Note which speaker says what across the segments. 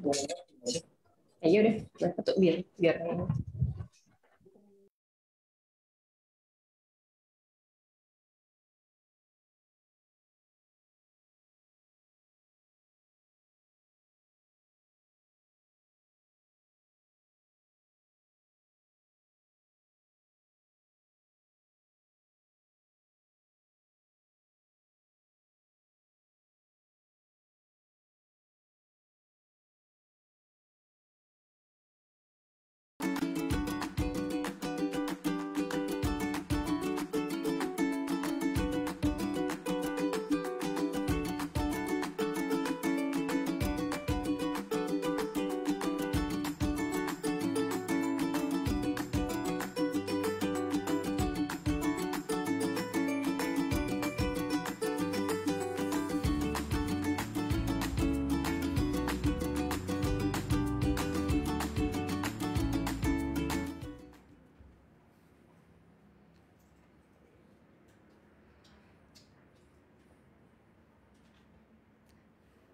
Speaker 1: Ya udah satu biar biar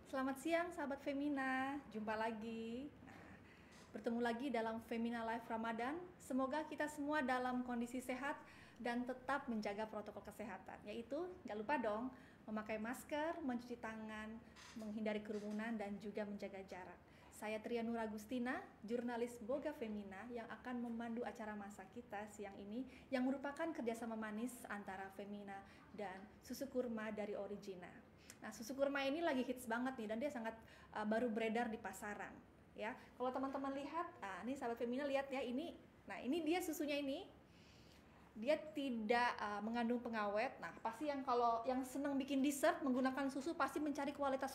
Speaker 2: Selamat siang sahabat Femina, jumpa lagi. Bertemu lagi dalam Femina Live Ramadan. Semoga kita semua dalam kondisi sehat dan tetap menjaga protokol kesehatan, yaitu jangan lupa dong memakai masker, mencuci tangan, menghindari kerumunan dan juga menjaga jarak. Saya Tria Nur Agustina, jurnalis Boga Femina yang akan memandu acara masak kita siang ini yang merupakan kerjasama manis antara Femina dan susu kurma dari Origina. Nah, susu kurma ini lagi hits banget nih dan dia sangat baru beredar di pasaran. Ya, kalau teman-teman lihat, ini sahabat Femina lihat ya ini. Nah, ini dia susunya ini. Dia tidak mengandung pengawet. Nah, pasti yang kalau yang senang bikin dessert menggunakan susu pasti mencari kualitas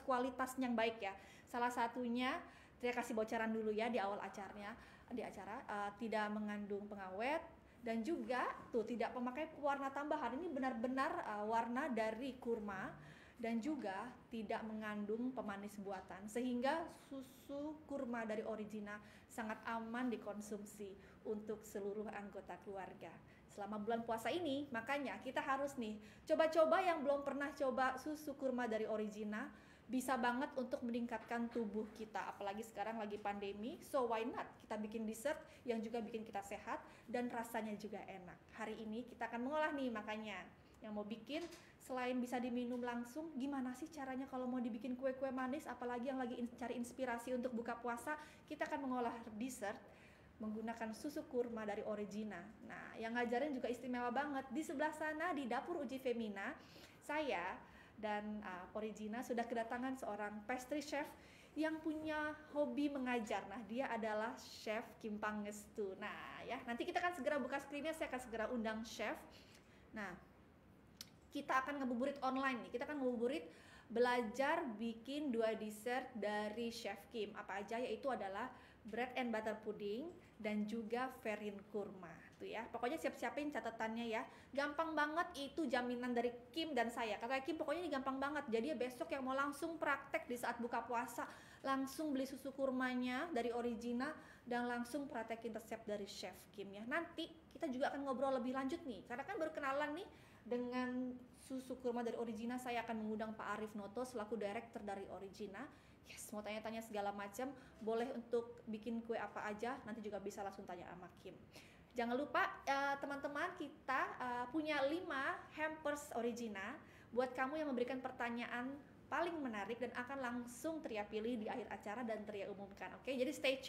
Speaker 2: yang baik ya. Salah satunya saya kasih bocoran dulu ya di awal acaranya, di acara tidak mengandung pengawet dan juga tuh tidak memakai warna tambahan. Ini benar-benar warna dari kurma dan juga tidak mengandung pemanis buatan sehingga susu kurma dari Origina sangat aman dikonsumsi untuk seluruh anggota keluarga selama bulan puasa ini. Makanya kita harus nih coba-coba yang belum pernah coba susu kurma dari Origina, bisa banget untuk meningkatkan tubuh kita, apalagi sekarang lagi pandemi. So why not kita bikin dessert yang juga bikin kita sehat dan rasanya juga enak. Hari ini kita akan mengolah nih, makanya yang mau bikin selain bisa diminum langsung, gimana sih caranya kalau mau dibikin kue-kue manis, apalagi yang lagi cari inspirasi untuk buka puasa, kita akan mengolah dessert menggunakan susu kurma dari Origina. Nah, yang ngajarin juga istimewa banget. Di sebelah sana di dapur Uji Femina, saya dan Origina sudah kedatangan seorang pastry chef yang punya hobi mengajar. Nah, dia adalah Chef Kim Pangestu. Nah, ya, nanti kita akan segera buka screennya, saya akan segera undang chef. Nah, kita akan ngebuburit online nih. Kita akan ngebuburit belajar bikin 2 dessert dari Chef Kim. Apa aja? Yaitu adalah bread and butter pudding dan juga verin kurma. Tuh ya. Pokoknya siap-siapin catatannya ya. Gampang banget, itu jaminan dari Kim dan saya. Kata Kim pokoknya ini gampang banget. Jadi besok yang mau langsung praktek di saat buka puasa, langsung beli susu kurmanya dari Origina dan langsung praktekin resep dari Chef Kim ya. Nanti kita juga akan ngobrol lebih lanjut nih. Karena kan baru kenalan nih dengan susu kurma dari Origina. Saya akan mengundang Pak Arif Noto selaku director dari Origina. Yes, mau tanya-tanya segala macam, boleh untuk bikin kue apa aja, nanti juga bisa langsung tanya sama Kim. Jangan lupa teman-teman, kita punya 5 hampers Origina buat kamu yang memberikan pertanyaan paling menarik dan akan langsung Tria pilih di akhir acara dan Tria umumkan. Oke, jadi stay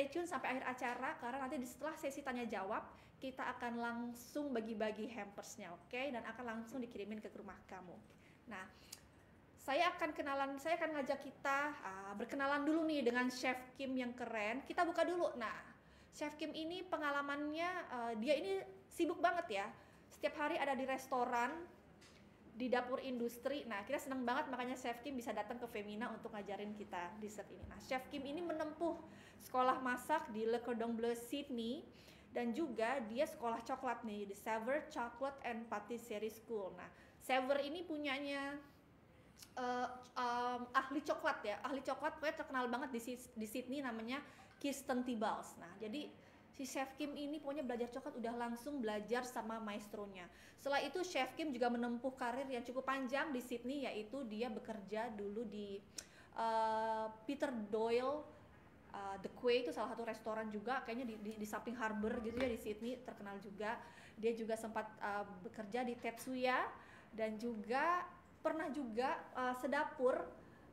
Speaker 2: tune sampai akhir acara karena nanti setelah sesi tanya jawab kita akan langsung bagi-bagi hampersnya, oke? Dan akan langsung dikirimin ke rumah kamu. Nah, saya akan ngajak kita berkenalan dulu nih dengan Chef Kim yang keren. Kita buka dulu. Nah, Chef Kim ini pengalamannya dia ini sibuk banget ya. Setiap hari ada di restoran, di dapur industri. Nah, kita senang banget makanya Chef Kim bisa datang ke Femina untuk ngajarin kita dessert ini. Nah, Chef Kim ini menempuh sekolah masak di Le Cordon Bleu Sydney dan juga dia sekolah coklat nih di Savor Chocolate and Patisserie School. Nah, Savor ini punyanya ahli coklat ya, ahli coklat pokoknya terkenal banget di Sydney, namanya Kirsten Tibals. Nah, jadi si Chef Kim ini pokoknya belajar coklat udah langsung belajar sama maestronya. Setelah itu Chef Kim juga menempuh karir yang cukup panjang di Sydney, yaitu dia bekerja dulu di Peter Doyle The Quay itu salah satu restoran juga kayaknya di samping harbor gitu ya di Sydney, terkenal juga. Dia juga sempat bekerja di Tetsuya dan juga pernah juga sedapur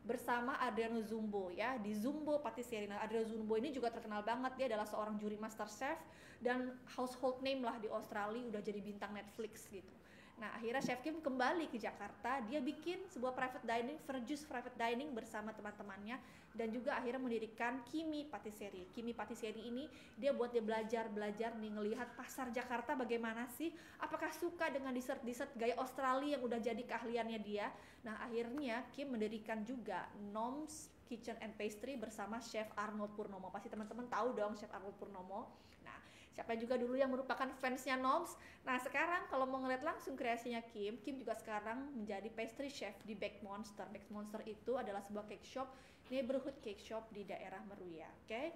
Speaker 2: bersama Adriano Zumbo ya di Zumbo Patisserie. Nah, Adriano Zumbo ini juga terkenal banget, dia adalah seorang juri master chef dan household name lah di Australia, udah jadi bintang Netflix gitu. Nah, akhirnya Chef Kim kembali ke Jakarta, dia bikin sebuah private dining, Verjus private dining bersama teman-temannya dan juga akhirnya mendirikan Kimi Patisserie. Kimi Patisserie ini dia buat dia belajar nih ngelihat pasar Jakarta bagaimana sih, apakah suka dengan dessert gaya Australia yang udah jadi keahliannya dia. Nah, akhirnya Kim mendirikan juga Noms Kitchen and Pastry bersama Chef Arnold Purnomo. Pasti teman-teman tahu dong Chef Arnold Purnomo. Nah, siapa juga dulu yang merupakan fansnya Noms. Nah, sekarang kalau mau ngeliat langsung kreasinya Kim juga sekarang menjadi pastry chef di Baked Monster. Baked Monster itu adalah sebuah cake shop, neighborhood cake shop di daerah Meruya. Oke.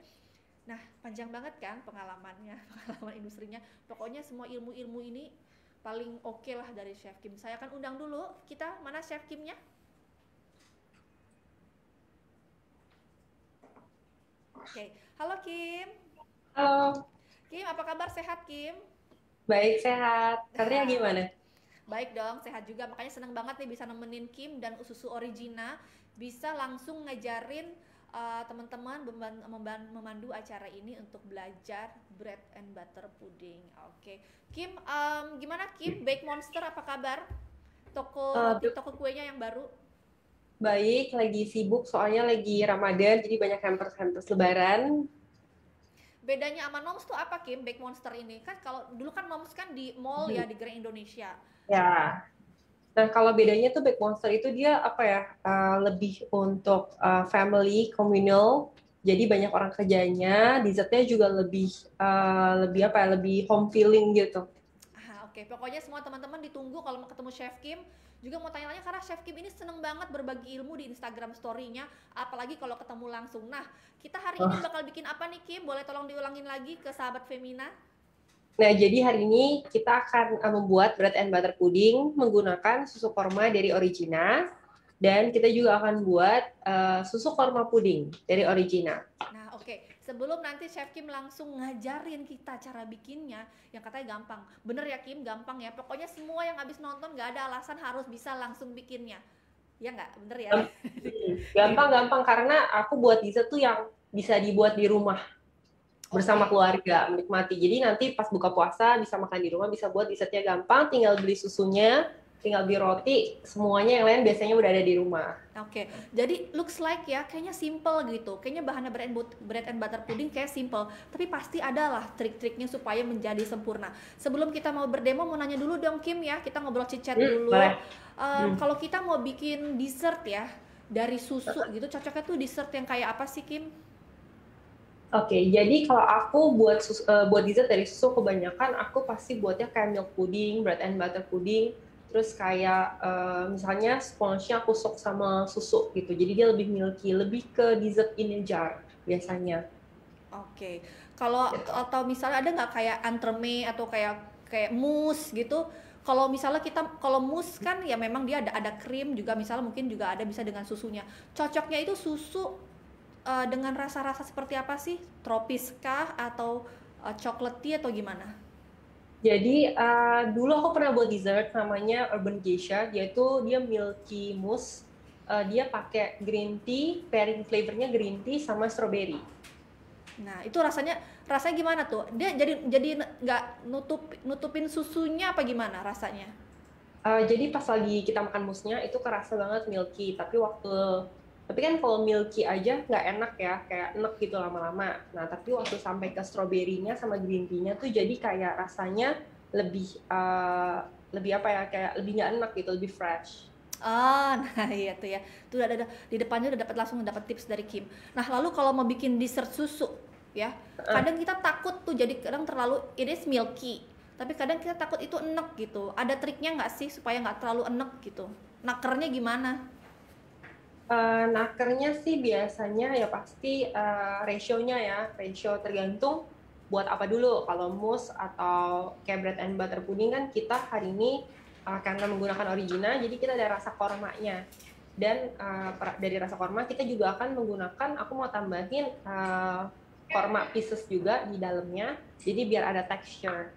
Speaker 2: Nah, panjang banget kan pengalamannya, pengalaman industrinya. Pokoknya semua ilmu-ilmu ini paling oke lah dari Chef Kim. Saya akan undang dulu, kita mana Chef Kimnya? Oke, halo Kim.
Speaker 3: Halo,
Speaker 2: Kim, apa kabar? Sehat Kim?
Speaker 3: baik sehat. Satria gimana?
Speaker 2: Baik dong, sehat juga. Makanya seneng banget nih bisa nemenin Kim dan Ususu Origina bisa langsung ngajarin teman-teman memandu acara ini untuk belajar bread and butter pudding. Oke, Kim, gimana Kim? Baked Monster apa kabar? Toko kuenya yang baru?
Speaker 3: Baik, lagi sibuk soalnya lagi Ramadan, jadi banyak hampers Lebaran.
Speaker 2: Bedanya sama Noms tuh apa Kim? Baked Monster ini kan kalau dulu kan Noms kan di mall ya di Grand Indonesia.
Speaker 3: Ya. Nah, kalau bedanya tuh Baked Monster itu dia apa ya? Lebih untuk family, communal. Jadi banyak orang kerjanya, dessertnya juga lebih apa ya? Lebih home feeling gitu.
Speaker 2: Oke, pokoknya semua teman-teman ditunggu kalau mau ketemu Chef Kim. Juga mau tanya-tanya karena Chef Kim ini seneng banget berbagi ilmu di Instagram story-nya, apalagi kalau ketemu langsung. Nah, kita hari ini bakal bikin apa nih Kim? Boleh tolong diulangin lagi ke sahabat Femina?
Speaker 3: Nah, jadi hari ini kita akan membuat bread and butter pudding menggunakan susu korma dari Origina. Dan kita juga akan buat susu korma pudding dari Origina.
Speaker 2: Nah, oke. Sebelum nanti Chef Kim langsung ngajarin kita cara bikinnya, yang katanya gampang. Bener ya Kim, gampang ya. Pokoknya semua yang habis nonton gak ada alasan harus bisa langsung bikinnya. Ya nggak? Bener ya?
Speaker 3: Gampang karena aku buat dessert tuh yang bisa dibuat di rumah bersama keluarga, menikmati. Jadi nanti pas buka puasa bisa makan di rumah, bisa buat dessertnya gampang, tinggal beli susunya, tinggal beli roti, semuanya yang lain biasanya udah ada di rumah.
Speaker 2: Oke, jadi looks like ya, kayaknya simple gitu. Kayaknya bahannya bread and butter pudding kayak simple, tapi pasti adalah trik-triknya supaya menjadi sempurna. Sebelum kita mau berdemo, mau nanya dulu dong Kim ya, kita ngobrol chit-chat dulu. Kalau kita mau bikin dessert ya, dari susu gitu, cocoknya tuh dessert yang kayak apa sih Kim?
Speaker 3: Oke, jadi kalau aku buat dessert dari susu, kebanyakan aku pasti buatnya kayak milk pudding, bread and butter pudding, terus kayak misalnya sponge-nya aku sok sama susu gitu, jadi dia lebih milky, lebih ke dessert in a jar biasanya.
Speaker 2: Oke, kalau gitu. Atau misalnya ada nggak kayak entremet atau kayak mousse gitu? Kalau misalnya kalau mousse kan ya memang dia ada krim juga, misalnya mungkin juga ada bisa dengan susunya. Cocoknya itu susu dengan rasa-rasa seperti apa sih? Tropis kah atau chocolatey atau gimana?
Speaker 3: Jadi dulu aku pernah buat dessert namanya Urban Geisha, dia milky mousse, dia pakai green tea, pairing flavornya green tea sama strawberry.
Speaker 2: Nah itu rasanya gimana tuh? Dia jadi nggak nutupin susunya apa gimana rasanya?
Speaker 3: Jadi pas lagi kita makan mousse-nya itu kerasa banget milky, tapi kan kalau milky aja nggak enak ya, kayak enak gitu lama-lama. Nah, tapi waktu sampai ke strawberry-nya sama green tea-nya tuh jadi kayak rasanya lebih apa ya, kayak lebih nggak enak gitu, lebih fresh.
Speaker 2: Nah iya tuh ya. Tuh ada di depannya udah langsung dapat tips dari Kim. Nah, lalu kalau mau bikin dessert susu ya, kadang kita takut tuh jadi kadang terlalu it is milky. Tapi kadang kita takut itu enek gitu. Ada triknya nggak sih supaya nggak terlalu enek gitu? Nakernya gimana?
Speaker 3: Nakernya sih biasanya ya pasti ratio tergantung buat apa dulu. Kalau mousse atau kayak bread and butter pudding kan kita hari ini karena menggunakan Origina, jadi kita ada rasa kormanya. dan dari rasa korma kita juga akan menggunakan, aku mau tambahin korma pieces juga di dalamnya, jadi biar ada texture.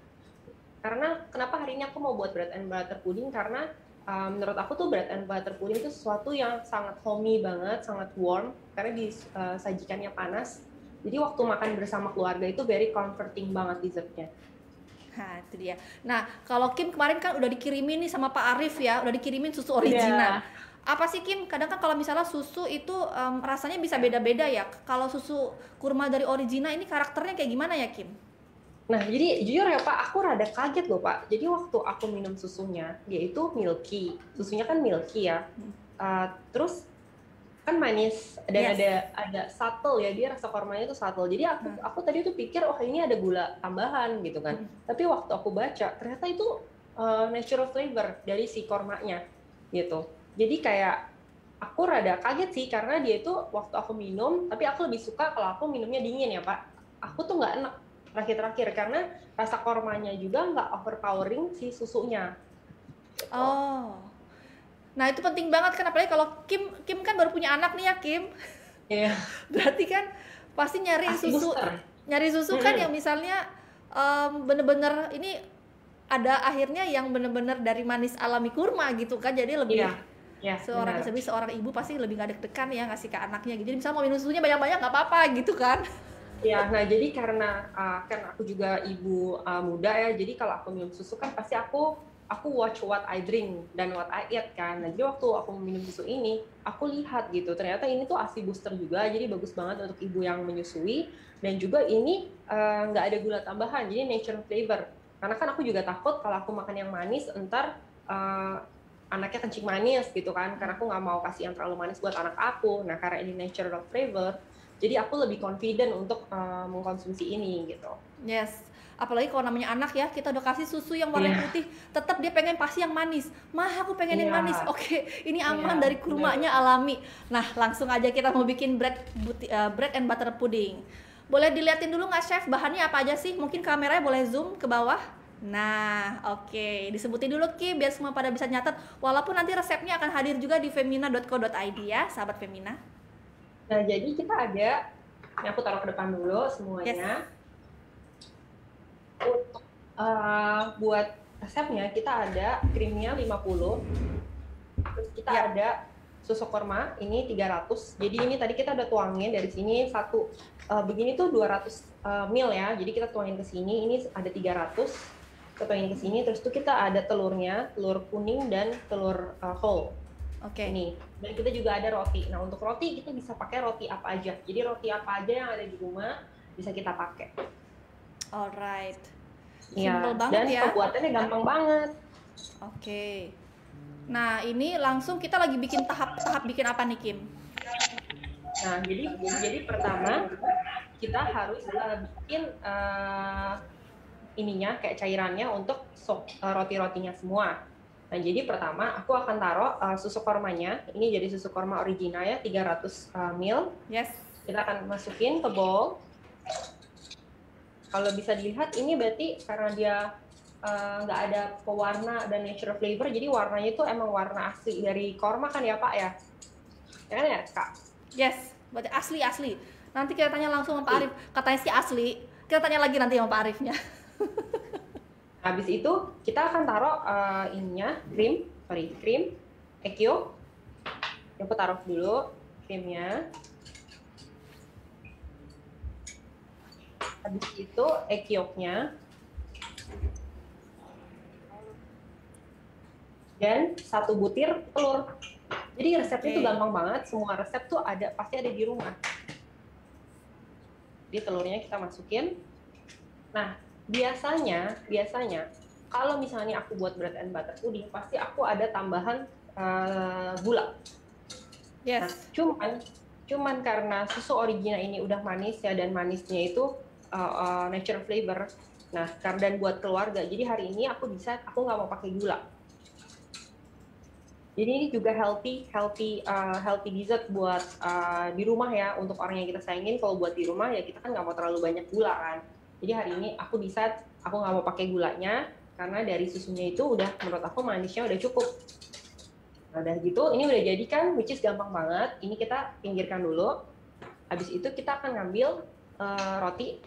Speaker 3: Karena kenapa hari ini aku mau buat bread and butter pudding, karena menurut aku tuh bread and butter pudding itu sesuatu yang sangat homey banget, sangat warm, karena disajikannya panas. Jadi waktu makan bersama keluarga itu very comforting banget dessertnya.
Speaker 2: Nah, itu dia. Nah, kalau Kim kemarin kan udah dikirimin nih sama Pak Arif ya, udah dikirimin susu original. Apa sih Kim? Kadang kan kalau misalnya susu itu rasanya bisa beda-beda ya. Kalau susu kurma dari Origina ini karakternya kayak gimana ya Kim?
Speaker 3: Nah, jadi jujur ya Pak, aku rada kaget loh Pak. Jadi waktu aku minum susunya, dia itu milky. Susunya kan milky ya. Terus kan manis dan ada subtle ya, dia rasa kormanya itu subtle. Jadi aku tadi tuh pikir oh ini ada gula tambahan gitu kan. Tapi waktu aku baca ternyata itu natural flavor dari si kormanya gitu. Jadi kayak aku rada kaget sih karena dia itu waktu aku minum, tapi aku lebih suka kalau aku minumnya dingin ya Pak. Aku tuh nggak enak terakhir-terakhir karena rasa kormanya juga nggak overpowering si susunya.
Speaker 2: Oh. Nah itu penting banget kan, apalagi kalau Kim kan baru punya anak nih ya Kim.
Speaker 3: Iya.
Speaker 2: Berarti kan pasti nyari susu kan yang misalnya bener-bener ini ada akhirnya yang bener-bener dari manis alami kurma gitu kan, jadi lebih seorang ibu pasti lebih gak deg-degan ya ngasih ke anaknya gitu. Jadi misalnya mau minum susunya banyak-banyak nggak apa-apa gitu kan.
Speaker 3: Ya, nah jadi karena aku juga ibu muda ya, jadi kalau aku minum susu kan pasti aku watch what I drink dan what I eat kan. Nah, jadi waktu aku minum susu ini, aku lihat gitu, ternyata ini tuh ASI booster juga, jadi bagus banget untuk ibu yang menyusui. Dan juga ini nggak ada gula tambahan, jadi natural flavor. Karena kan aku juga takut kalau aku makan yang manis, ntar anaknya kencing manis gitu kan, karena aku nggak mau kasih yang terlalu manis buat anak aku. Nah, karena ini natural flavor, jadi aku lebih confident untuk mengkonsumsi ini gitu.
Speaker 2: Yes. Apalagi kalau namanya anak ya, kita udah kasih susu yang warna putih, tetap dia pengen pasti yang manis. Aku pengen yang manis. Oke, ini aman dari kurmanya alami. Nah, langsung aja kita mau bikin bread and butter pudding. Boleh diliatin dulu nggak Chef, bahannya apa aja sih? Mungkin kameranya boleh zoom ke bawah. Nah, oke. Disebutin dulu Ki, biar semua pada bisa nyatet. Walaupun nanti resepnya akan hadir juga di femina.co.id ya, sahabat Femina.
Speaker 3: Nah, jadi kita ada, ini aku taruh ke depan dulu semuanya. Yes. Untuk buat resepnya kita ada krimnya 50, terus kita ada susu kurma ini 300. Jadi ini tadi kita udah tuangin dari sini satu begini tuh 200 ml ya. Jadi kita tuangin ke sini, ini ada 300. Kita tuangin ke sini, terus tuh kita ada telurnya, telur kuning dan telur whole.
Speaker 2: Oke.
Speaker 3: Ini. Dan kita juga ada roti. Nah, untuk roti kita bisa pakai roti apa aja. Jadi roti apa aja yang ada di rumah bisa kita pakai.
Speaker 2: Alright.
Speaker 3: Simple banget dan ya. Dan pembuatannya gampang banget.
Speaker 2: Oke. Nah, ini langsung kita lagi bikin tahap bikin apa nih, Kim?
Speaker 3: Nah, jadi pertama kita harus bikin ininya kayak cairannya untuk roti-rotinya semua. Nah, jadi pertama aku akan taruh susu kormanya. Ini jadi susu korma original ya, 300 ml.
Speaker 2: Yes. Kita
Speaker 3: akan masukin ke bowl. Kalau bisa dilihat ini berarti karena dia nggak ada pewarna dan natural flavor, jadi warnanya itu emang warna asli dari korma kan ya Pak ya? Ya kan ya Kak?
Speaker 2: Yes, berarti asli. Nanti kita tanya langsung sama Pak Arif. Katanya sih asli. Kita tanya lagi nanti sama Pak Arifnya.
Speaker 3: Habis itu kita akan taruh krim, egg yolk. Aku taruh dulu krimnya. Habis itu egg yolknya. Dan 1 butir telur. Jadi resepnya tuh gampang banget, semua resep tuh pasti ada di rumah. Jadi telurnya kita masukin. Nah, biasanya kalau misalnya aku buat bread and butter pudding, pasti aku ada tambahan gula.
Speaker 2: Yes.
Speaker 3: Nah, cuman karena susu original ini udah manis ya, dan manisnya itu natural flavor. Nah, dan buat keluarga, jadi hari ini aku nggak mau pakai gula. Jadi ini juga healthy dessert buat di rumah ya, untuk orang yang kita sayangin. Kalau buat di rumah ya kita kan nggak mau terlalu banyak gula kan. Jadi hari ini aku nggak mau pakai gulanya karena dari susunya itu menurut aku manisnya udah cukup. Nah, udah gitu, ini udah jadi kan, which is gampang banget. Ini kita pinggirkan dulu. Habis itu kita akan ngambil roti.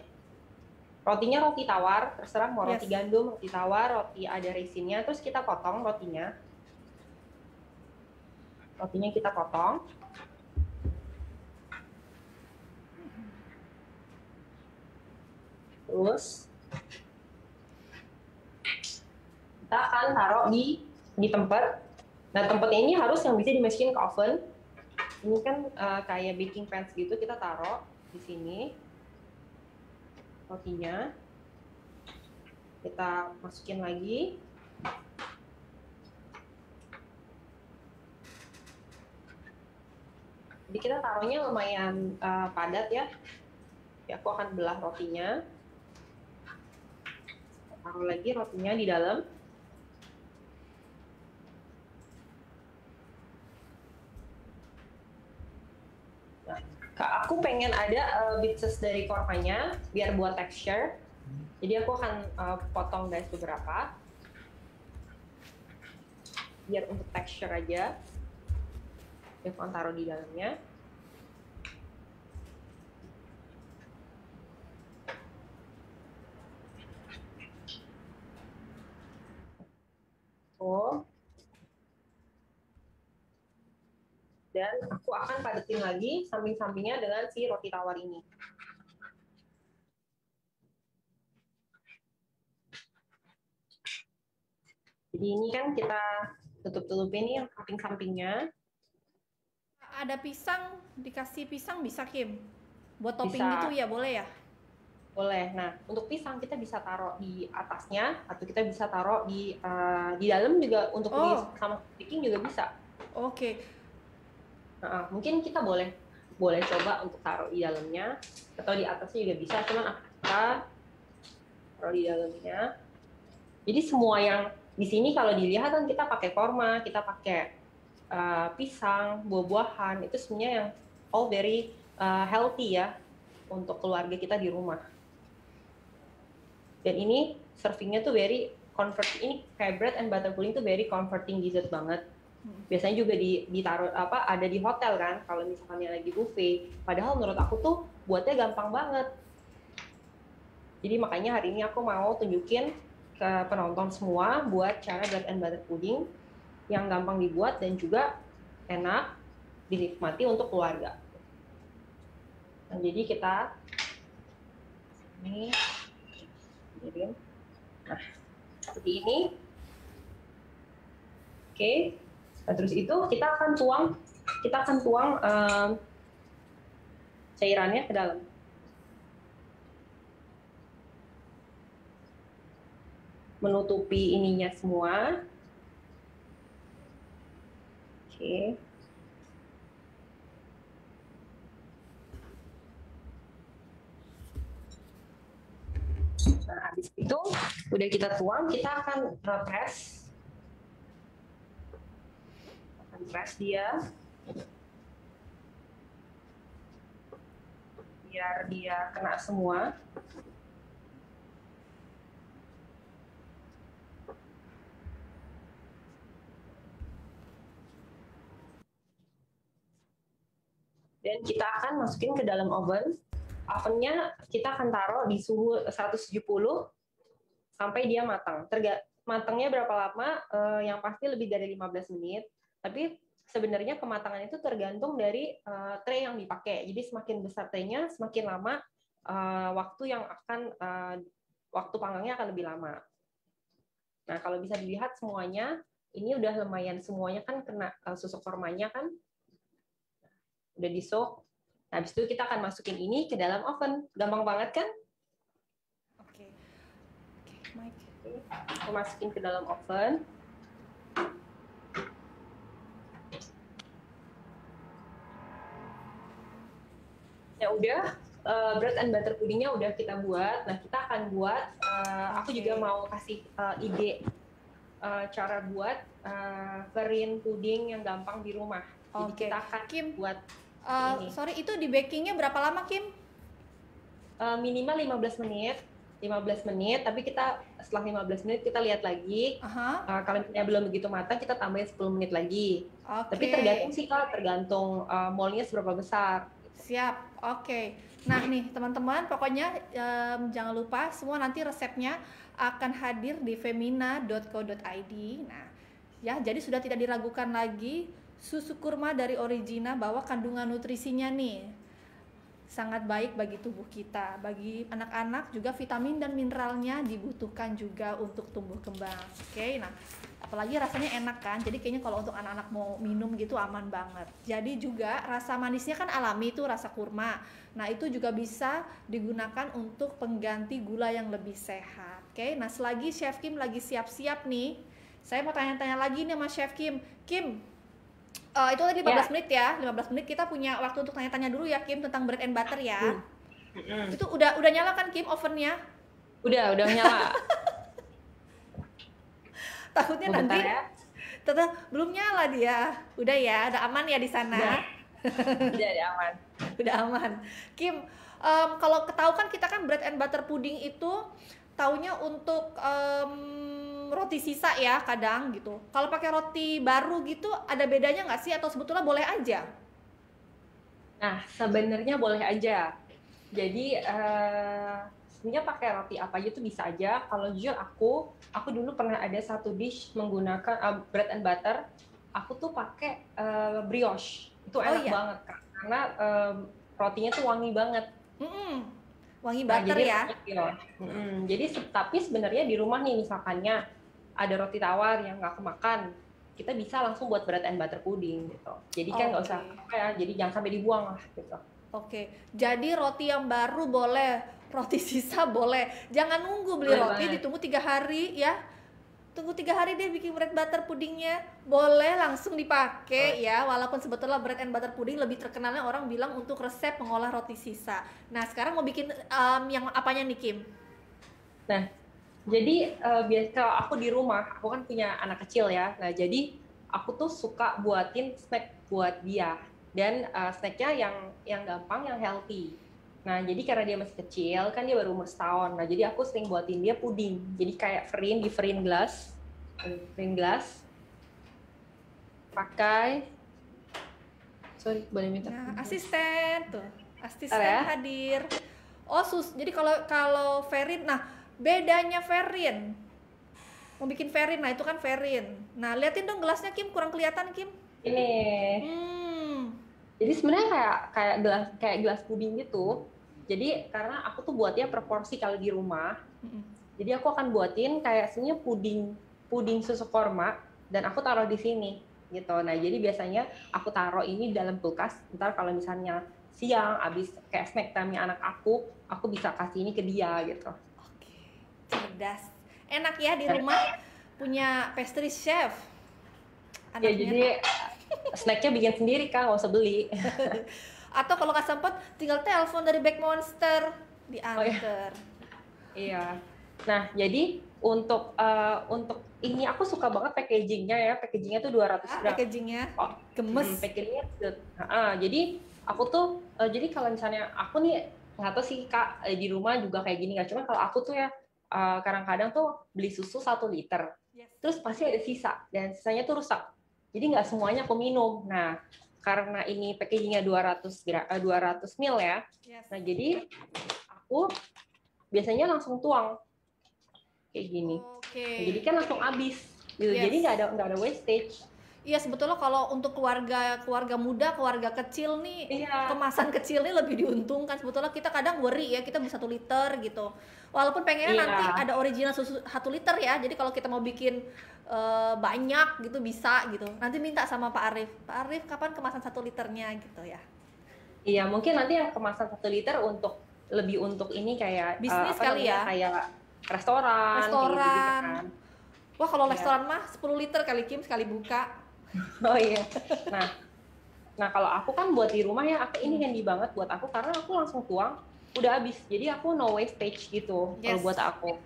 Speaker 3: Rotinya roti tawar, terserah mau roti gandum, roti tawar, roti ada resinnya. Terus kita potong rotinya. Rotinya kita potong. Terus kita akan taruh di tempat. Nah, tempatnya ini harus yang bisa dimasukin ke oven. Ini kan kayak baking pans gitu, kita taruh di sini. Rotinya kita masukin lagi. Jadi kita taruhnya lumayan padat ya. Ya, aku akan belah rotinya. Taruh lagi rotinya di dalam. Aku pengen ada bits dari kormanya biar buat texture. Jadi aku akan potong guys beberapa biar untuk texture aja. Aku akan taruh di dalamnya. Oh. Dan aku akan padetin lagi samping-sampingnya dengan si roti tawar ini. Jadi ini kan kita tutup-tutupin nih yang samping-sampingnya.
Speaker 2: Ada pisang, dikasih pisang bisa Kim? Buat topping
Speaker 3: Bisa.
Speaker 2: gitu ya, boleh ya?
Speaker 3: Boleh. Nah, untuk pisang kita bisa taruh di atasnya atau kita bisa taruh di dalam juga untuk sama baking juga bisa.
Speaker 2: Oke.
Speaker 3: Nah, mungkin kita boleh coba untuk taruh di dalamnya atau di atasnya juga bisa, cuman kita taruh di dalamnya. Jadi semua yang di sini kalau dilihat kan kita pakai korma, kita pakai pisang, buah-buahan, itu sebenarnya yang all very healthy ya untuk keluarga kita di rumah. Dan ini servingnya tuh very ini kayak bread and butter pudding tuh very comforting dessert banget. Biasanya juga ditaruh ada di hotel kan kalau misalnya lagi buffet. Padahal menurut aku tuh buatnya gampang banget. Jadi makanya hari ini aku mau tunjukin ke penonton semua buat cara bread and butter pudding yang gampang dibuat dan juga enak dinikmati untuk keluarga. Nah, jadi kita ini nah seperti ini. Oke. Nah, terus itu kita akan tuang cairannya ke dalam. Menutupi ininya semua. Oke. Nah, habis itu udah kita tuang, kita akan press. Press dia biar dia kena semua. Dan kita akan masukin ke dalam oven. Ovennya kita akan taruh di suhu 170 sampai dia matang. Matangnya berapa lama? Yang pasti lebih dari 15 menit. Tapi sebenarnya kematangan itu tergantung dari tray yang dipakai. Jadi semakin besar traynya, semakin lama waktu panggangnya akan lebih lama. Nah, kalau bisa dilihat semuanya, ini udah lumayan semuanya kan kena susu kormanya kan. Udah di-soak. Nah, habis itu kita akan masukin ini ke dalam oven. Gampang banget kan?
Speaker 2: Oke, Mike.
Speaker 3: Aku masukin ke dalam oven. Ya udah, bread and butter puddingnya udah kita buat. Nah, kita akan buat, aku juga mau kasih ide cara buat verin puding yang gampang di rumah. Jadi kita akan buat ini.
Speaker 2: Sorry, itu di bakingnya berapa lama, Kim?
Speaker 3: Minimal 15 menit. 15 menit, tapi kita setelah 15 menit kita lihat lagi. Kalau misalnya belum begitu matang, kita tambahin 10 menit lagi. Tapi tergantung sih Kak, tergantung molnya seberapa besar.
Speaker 2: Siap, oke. Nah nih teman-teman, pokoknya jangan lupa semua nanti resepnya akan hadir di femina.co.id. Nah, ya jadi sudah tidak diragukan lagi, susu kurma dari Origina bahwa kandungan nutrisinya nih sangat baik bagi tubuh kita, bagi anak-anak juga vitamin dan mineralnya dibutuhkan juga untuk tumbuh kembang. Oke, nah apalagi rasanya enak kan, jadi kayaknya kalau untuk anak-anak mau minum gitu aman banget. Jadi juga rasa manisnya kan alami tuh rasa kurma. Nah itu juga bisa digunakan untuk pengganti gula yang lebih sehat. Oke, nah selagi Chef Kim lagi siap-siap nih, saya mau tanya-tanya lagi nih sama Chef Kim. Kim, itu tadi 15 menit ya, 15 menit kita punya waktu untuk tanya-tanya dulu ya Kim tentang bread and butter ya. Itu udah nyala kan Kim ovennya?
Speaker 3: Udah nyala.
Speaker 2: Takutnya nanti tetap belum nyala dia. Udah ya, udah aman ya di sana.
Speaker 3: Udah aman.
Speaker 2: Udah aman. Kim, kalau ketahu kan kita kan bread and butter pudding itu taunya untuk roti sisa ya kadang gitu. Kalau pakai roti baru gitu ada bedanya nggak sih atau sebetulnya boleh aja?
Speaker 3: Nah sebenarnya boleh aja. Jadi sebenarnya pakai roti apa aja tuh bisa aja. Kalau jujur aku dulu pernah ada satu dish menggunakan bread and butter. Aku tuh pakai brioche. Itu enak banget karena rotinya tuh wangi banget.
Speaker 2: Wangi butter ya.
Speaker 3: Jadi tapi sebenarnya di rumah nih misalkannya ada roti tawar yang nggak kemakan, kita bisa langsung buat bread and butter pudding gitu. Jadi kan nggak usah jadi jangan sampai dibuang lah gitu.
Speaker 2: Oke, jadi roti yang baru boleh, roti sisa boleh. Jangan nunggu beli roti ditunggu 3 hari ya. Tunggu 3 hari dia bikin bread butter pudingnya, boleh langsung dipakai ya. Walaupun sebetulnya bread and butter pudding lebih terkenalnya orang bilang untuk resep mengolah roti sisa. Nah sekarang mau bikin yang apanya nih Kim?
Speaker 3: Nah jadi biasa kalau aku di rumah, aku kan punya anak kecil ya. Nah jadi aku tuh suka buatin snack buat dia dan snacknya yang gampang, yang healthy. Nah jadi karena dia masih kecil, kan dia baru umur setahun. Nah jadi aku sering buatin dia puding. Jadi kayak di frin glass, pakai. Sorry, boleh minta?
Speaker 2: Nah, asisten hadir. Oh jadi kalau Ferin, nah bedanya Ferin, mau bikin Ferin, nah itu kan Ferin. Nah liatin dong gelasnya Kim, kurang kelihatan Kim.
Speaker 3: Ini. Jadi sebenarnya kayak gelas puding gitu. Jadi karena aku tuh buatnya proporsi kalau di rumah. Jadi aku akan buatin kayak sebenarnya puding susu kurma dan aku taruh di sini gitu. Nah jadi biasanya aku taruh ini dalam kulkas. Ntar kalau misalnya siang abis kayak snack time-nya anak aku bisa kasih ini ke dia gitu.
Speaker 2: Cerdas, enak ya di rumah punya pastry chef.
Speaker 3: Ya jadi snacknya bikin sendiri kan, nggak usah beli.
Speaker 2: Atau kalau nggak sempet tinggal telepon dari Back Monster diantar.
Speaker 3: Iya. Nah jadi untuk ini aku suka banget packagingnya ya. Packagingnya tuh 200 gram.
Speaker 2: Packagingnya gemes.
Speaker 3: Packagingnya jadi aku tuh jadi kalau misalnya aku nih nggak tahu sih Kak di rumah juga kayak gini nggak, cuma kalau aku tuh ya kadang-kadang tuh beli susu 1 liter, terus pasti ada sisa dan sisanya tuh rusak. Jadi nggak semuanya aku minum. Nah karena ini packagingnya 200 ml ya. Nah jadi aku biasanya langsung tuang kayak gini. Nah, jadi kan langsung habis gitu. Jadi nggak ada wastage.
Speaker 2: Iya sebetulnya kalau untuk keluarga muda, keluarga kecil nih, kemasan kecil nih lebih diuntungkan. Sebetulnya kita kadang worry ya, kita beli 1 liter gitu. Walaupun pengennya nanti ada original susu 1 liter ya. Jadi kalau kita mau bikin banyak gitu bisa gitu. Nanti minta sama Pak Arif. Pak Arif kapan kemasan 1 liternya gitu ya.
Speaker 3: Iya mungkin nanti yang kemasan 1 liter lebih untuk ini kayak
Speaker 2: bisnis kali ya.
Speaker 3: Kayak restoran gitu kan.
Speaker 2: Wah kalau restoran mah 10 liter kali Kim sekali buka.
Speaker 3: Oh iya. Nah kalau aku kan buat di rumah ya, ini handy banget buat aku karena aku langsung tuang, udah habis. Jadi aku no wastage gitu kalau buat aku.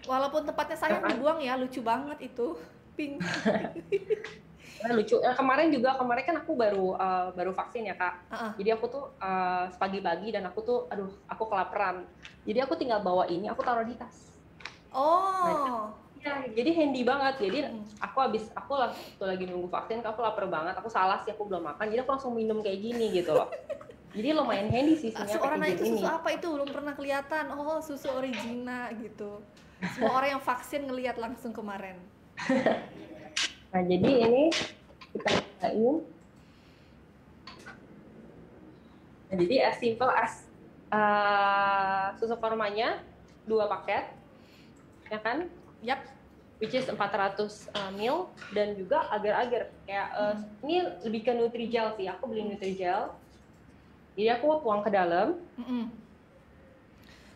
Speaker 2: Walaupun tempatnya sayang dibuang ya, lucu banget itu. Pink.
Speaker 3: Lucu. Kemarin kan aku baru vaksin ya Kak. Jadi aku tuh pagi-pagi dan aku tuh, aku kelaparan. Jadi aku tinggal bawa ini, aku taruh di tas.
Speaker 2: Oh.
Speaker 3: Ya, jadi handy banget. Jadi aku waktu lagi nunggu vaksin, aku lapar banget. Aku salah sih, aku belum makan. Jadi aku langsung minum kayak gini gitu loh. Jadi lumayan handy sih sebenarnya.
Speaker 2: Orang nanya itu susu apa itu, belum pernah kelihatan. Oh, susu Origina gitu. Semua orang yang vaksin ngelihat langsung kemarin.
Speaker 3: Nah, jadi ini kita cobain. Nah, jadi as simple as susu kormanya 2 paket, ya kan?
Speaker 2: Yap.
Speaker 3: Which is 400 ml dan juga agar-agar kayak ini lebih ke Nutrijel sih. Aku beli Nutrijel. Jadi aku tuang ke dalam.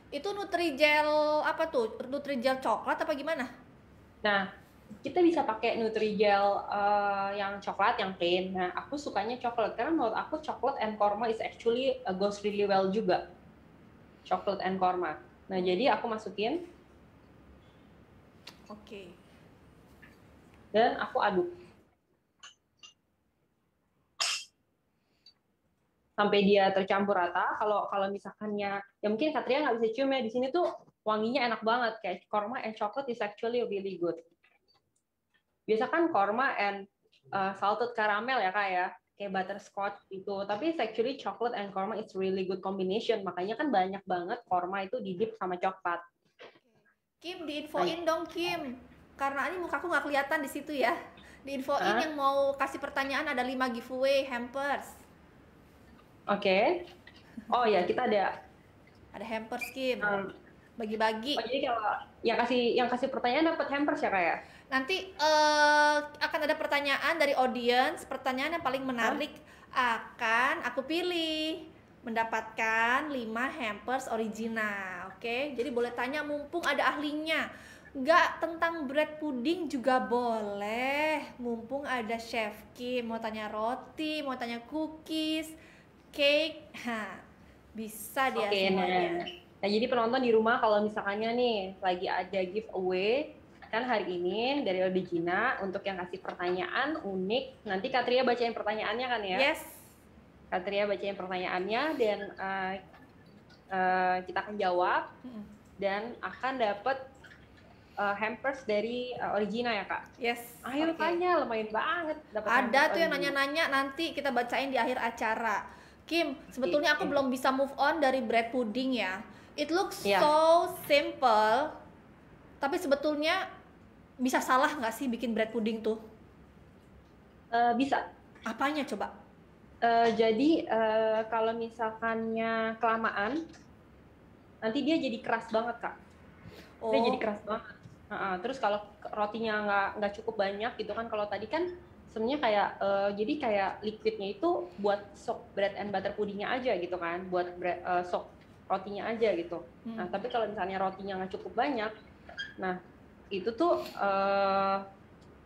Speaker 2: Itu Nutrijel apa tuh? Nutrijel coklat apa gimana?
Speaker 3: Nah, kita bisa pakai Nutrijel yang coklat, yang plain. Nah, aku sukanya coklat karena menurut aku coklat and korma is actually goes really well juga. Coklat and korma. Nah, jadi aku masukin.
Speaker 2: Oke.
Speaker 3: Dan aku aduk. Sampai dia tercampur rata. Kalau misalkannya, ya mungkin Katria nggak bisa cium ya. Di sini tuh wanginya enak banget. Kayak korma and chocolate is actually really good. Biasa kan korma and salted caramel ya Kak ya. Kayak butterscotch gitu. Tapi actually chocolate and korma is really good combination. Makanya kan banyak banget korma itu didip sama coklat.
Speaker 2: Kim, diinfoin dong Kim. Karena ini mukaku nggak kelihatan di situ ya. Diinfoin yang mau kasih pertanyaan ada 5 giveaway hampers.
Speaker 3: Oke. Oh ya, kita ada
Speaker 2: hampers Kim. Bagi-bagi.
Speaker 3: Oh, jadi kalau yang kasih pertanyaan dapat hampers ya Kak ya?
Speaker 2: Nanti akan ada pertanyaan dari audience. Pertanyaan yang paling menarik akan aku pilih mendapatkan 5 hampers Origina. Oke, jadi boleh tanya mumpung ada ahlinya. Nggak tentang bread pudding juga boleh. Mumpung ada Chef Kim, mau tanya roti, mau tanya cookies, cake, bisa dia semuanya.
Speaker 3: Nah, jadi penonton di rumah kalau misalkannya nih lagi ada giveaway kan hari ini dari Origina untuk yang kasih pertanyaan unik, nanti Katria bacain pertanyaannya kan ya?
Speaker 2: Yes.
Speaker 3: Katria bacain pertanyaannya dan kita akan jawab dan akan dapat hampers dari Origina ya Kak?
Speaker 2: Yes.
Speaker 3: Ayo tanya, lumayan banget.
Speaker 2: Ada tuh yang nanya-nanya, nanti kita bacain di akhir acara. Kim, sebetulnya aku belum bisa move on dari bread pudding ya. It looks so simple, tapi sebetulnya bisa salah nggak sih bikin bread pudding tuh?
Speaker 3: Bisa.
Speaker 2: Apanya coba?
Speaker 3: Jadi kalau misalkannya kelamaan, nanti dia jadi keras banget Kak. Dia jadi keras banget. Terus kalau rotinya nggak cukup banyak gitu kan, kalau tadi kan sebenarnya kayak jadi kayak liquidnya itu buat sok bread and butter puddingnya aja gitu kan, buat sok rotinya aja gitu. Nah tapi kalau misalnya rotinya nggak cukup banyak, nah itu tuh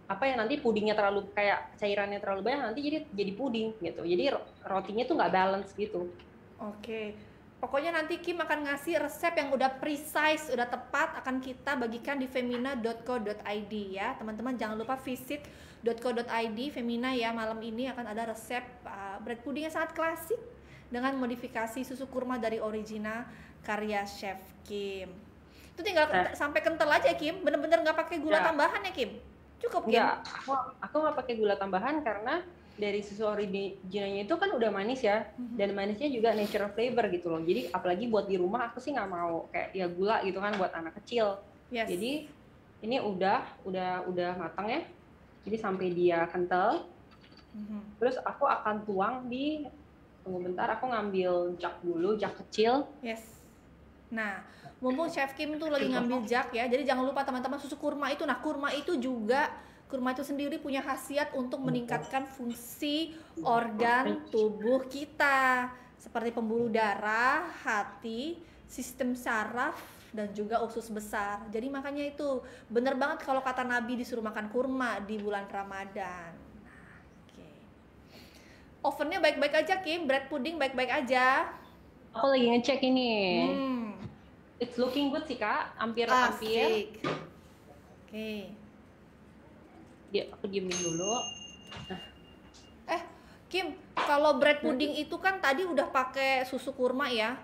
Speaker 3: nanti pudingnya terlalu kayak cairannya terlalu banyak, nanti jadi puding gitu. Jadi rotinya tuh nggak balance gitu.
Speaker 2: Oke. Pokoknya nanti Kim akan ngasih resep yang udah precise, udah tepat, akan kita bagikan di femina.co.id ya. Teman-teman jangan lupa visit .co.id Femina ya. Malam ini akan ada resep bread pudding yang sangat klasik dengan modifikasi susu kurma dari Origina karya Chef Kim. Itu tinggal sampai kental aja Kim, bener-bener nggak pakai gula tambahan ya Kim? Cukup Kim?
Speaker 3: Enggak, aku nggak pakai gula tambahan karena dari susu originalnya itu kan udah manis ya, dan manisnya juga natural flavor gitu loh. Jadi apalagi buat di rumah aku sih nggak mau kayak ya gula gitu kan buat anak kecil. Yes. Jadi ini udah matang ya. Jadi sampai dia kental. Terus aku akan tuang di, tunggu bentar, aku ngambil jug dulu, jug kecil.
Speaker 2: Yes. Nah, mumpung Chef Kim tuh lagi ngambil jug ya, jadi jangan lupa teman-teman susu kurma itu. Nah, kurma itu sendiri punya khasiat untuk meningkatkan fungsi organ tubuh kita seperti pembuluh darah, hati, sistem saraf, dan juga usus besar. Jadi makanya itu bener banget kalau kata Nabi disuruh makan kurma di bulan Ramadan. Ovennya baik-baik aja Kim, bread pudding baik-baik aja.
Speaker 3: Aku lagi ngecek ini. It's looking good sih Kak, hampir.
Speaker 2: Oke.
Speaker 3: Dia aku diemin dulu.
Speaker 2: Kim, kalau bread pudding itu kan tadi udah pakai susu kurma ya.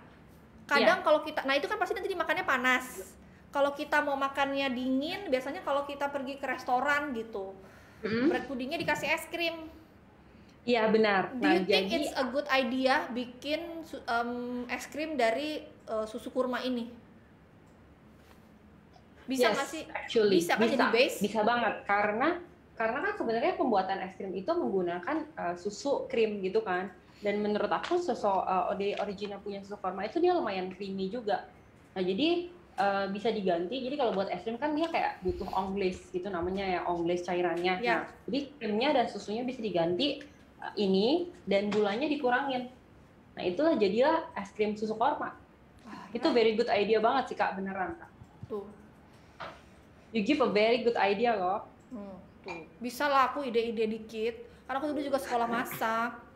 Speaker 2: Kadang kalau kita, nah itu kan pasti nanti dimakannya panas. Kalau kita mau makannya dingin, biasanya kalau kita pergi ke restoran gitu, bread puddingnya dikasih es krim.
Speaker 3: Iya benar.
Speaker 2: Do you think it's a good idea bikin es krim dari susu kurma ini? Bisa nggak sih?
Speaker 3: Actually,
Speaker 2: Bisa kan jadi base?
Speaker 3: Bisa banget, karena kan sebenarnya pembuatan es krim itu menggunakan susu krim gitu kan. Dan menurut aku susu Ode Origina punya susu kurma itu dia lumayan creamy juga. Nah jadi bisa diganti. Jadi kalau buat es krim kan dia kayak butuh ongles gitu namanya ya, ongles cairannya.
Speaker 2: Ya.
Speaker 3: Nah jadi krimnya dan susunya bisa diganti ini dan gulanya dikurangin. Nah itulah jadilah es krim susu kurma. Itu very good idea banget sih Kak, beneran Kak.
Speaker 2: Tuh.
Speaker 3: You give a very good idea loh.
Speaker 2: Tuh. Bisa lah aku ide-ide dikit. Karena aku dulu juga sekolah masak.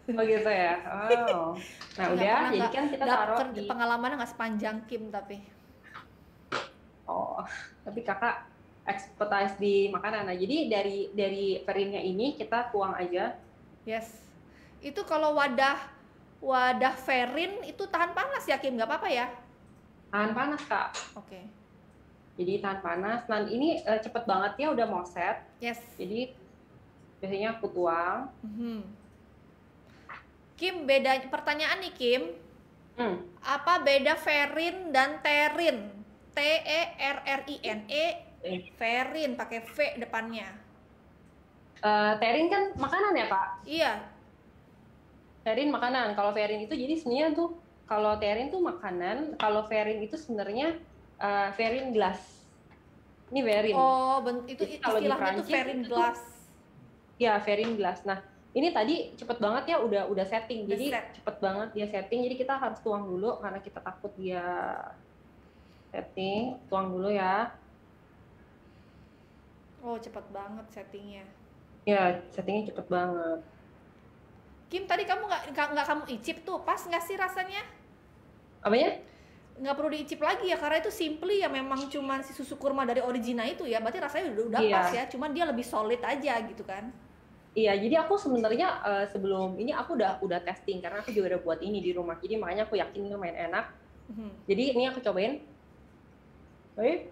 Speaker 3: Oh gitu ya. Oh. Nah udah, jadi kan kita taruh di
Speaker 2: pengalamannya nggak sepanjang Kim tapi.
Speaker 3: Oh, tapi kakak expertise di makanan. Nah jadi dari farinnya ini kita tuang aja.
Speaker 2: Yes. Itu kalau wadah farin itu tahan panas ya Kim, nggak apa-apa ya?
Speaker 3: Tahan panas Kak.
Speaker 2: Oke.
Speaker 3: Jadi tahan panas. Nah ini cepet banget ya udah mau set.
Speaker 2: Yes.
Speaker 3: Jadi biasanya aku tuang.
Speaker 2: Kim, beda pertanyaan nih Kim. Apa beda ferin dan terin? T-E-R-R-I-N-E. Ferin pakai V depannya.
Speaker 3: Terin kan makanan ya Kak?
Speaker 2: Iya.
Speaker 3: Terin makanan. Kalau ferin itu jadi sebenarnya tuh kalau terin tuh makanan. Kalau ferin itu sebenarnya ferin glass. Ini ferin.
Speaker 2: Oh, itu
Speaker 3: kalau
Speaker 2: istilahnya tuh ferin glass.
Speaker 3: Ya, ferin glass. Nah, ini tadi cepet banget ya udah setting. Jadi cepet banget dia setting. Jadi kita harus tuang dulu karena kita takut dia setting. Tuang dulu ya.
Speaker 2: Oh, cepet banget settingnya.
Speaker 3: Ya, settingnya cepet banget.
Speaker 2: Kim, tadi kamu nggak kamu icip tuh, pas nggak sih rasanya?
Speaker 3: Apanya?
Speaker 2: Nggak perlu diicip lagi ya, karena itu simply ya memang cuman si susu kurma dari Origina itu ya, berarti rasanya udah pas ya, cuman dia lebih solid aja gitu kan.
Speaker 3: Iya, jadi aku sebenarnya sebelum ini aku udah testing karena aku juga udah buat ini di rumah, jadi makanya aku yakin lumayan enak. Jadi ini aku cobain. Oke.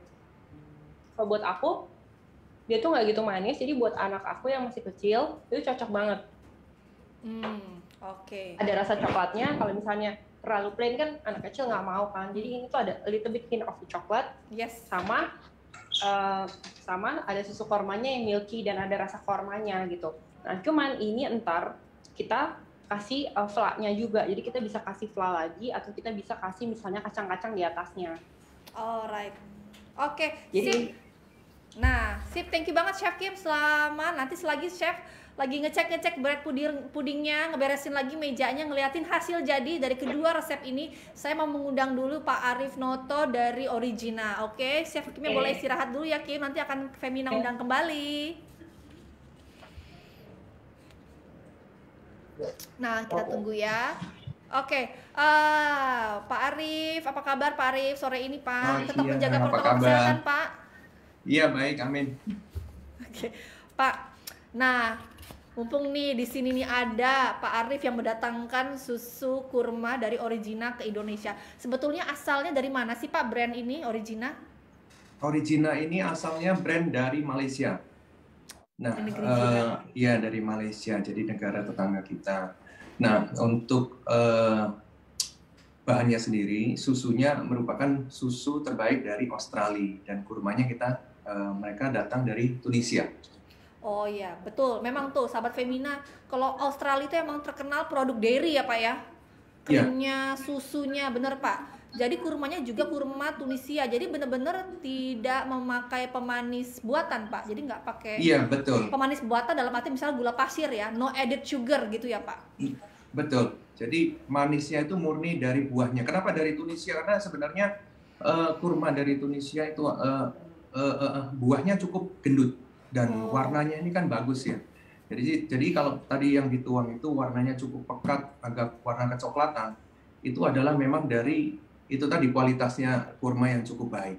Speaker 3: Kalau buat aku dia tuh nggak gitu manis, jadi buat anak aku yang masih kecil itu cocok banget.
Speaker 2: Oke.
Speaker 3: Ada rasa coklatnya. Kalau misalnya terlalu plain kan anak kecil nggak mau kan, jadi ini tuh ada a little bit hint of the chocolate.
Speaker 2: Yes.
Speaker 3: Sama ada susu kormanya yang milky dan ada rasa kormanya gitu. Nah cuman ini ntar kita kasih fla-nya juga, jadi kita bisa kasih fla lagi atau kita bisa kasih misalnya kacang-kacang di atasnya.
Speaker 2: Alright. Oke.
Speaker 3: Jadi
Speaker 2: nah, sip, thank you banget Chef Kim. Nanti selagi Chef lagi ngecek bread pudingnya, ngeberesin lagi mejanya, ngeliatin hasil jadi dari kedua resep ini, saya mau mengundang dulu Pak Arif Noto dari Origina. Oke, Chef Kimnya boleh istirahat dulu ya Kim, nanti akan Femina undang kembali. Nah, kita tunggu ya. Oke, Pak Arif, apa kabar Pak Arif sore ini Pak? Tetap menjaga protokol kesehatan Pak?
Speaker 4: Iya baik, amin.
Speaker 2: Oke, Pak. Nah, mumpung nih di sini nih ada Pak Arif yang mendatangkan susu kurma dari Origina ke Indonesia. Sebetulnya asalnya dari mana sih Pak brand ini Origina?
Speaker 4: Origina ini asalnya brand dari Malaysia. Nah, iya dari Malaysia, jadi negara tetangga kita. Nah, untuk bahannya sendiri, susunya merupakan susu terbaik dari Australia dan kurmanya mereka datang dari Tunisia.
Speaker 2: Oh iya, betul. Memang tuh, sahabat Femina, kalau Australia itu emang terkenal produk dairy ya Pak ya? Krimnya, susunya, bener Pak. Jadi kurmanya juga kurma Tunisia, jadi bener-bener tidak memakai pemanis buatan Pak. Jadi nggak pakai pemanis buatan dalam arti misalnya gula pasir ya, no added sugar gitu ya Pak?
Speaker 4: Betul, jadi manisnya itu murni dari buahnya. Kenapa dari Tunisia? Karena sebenarnya kurma dari Tunisia itu buahnya cukup gendut dan warnanya ini kan bagus ya. Jadi kalau tadi yang dituang itu warnanya cukup pekat, agak warna kecoklatan, itu adalah memang dari itu tadi kualitasnya kurma yang cukup baik.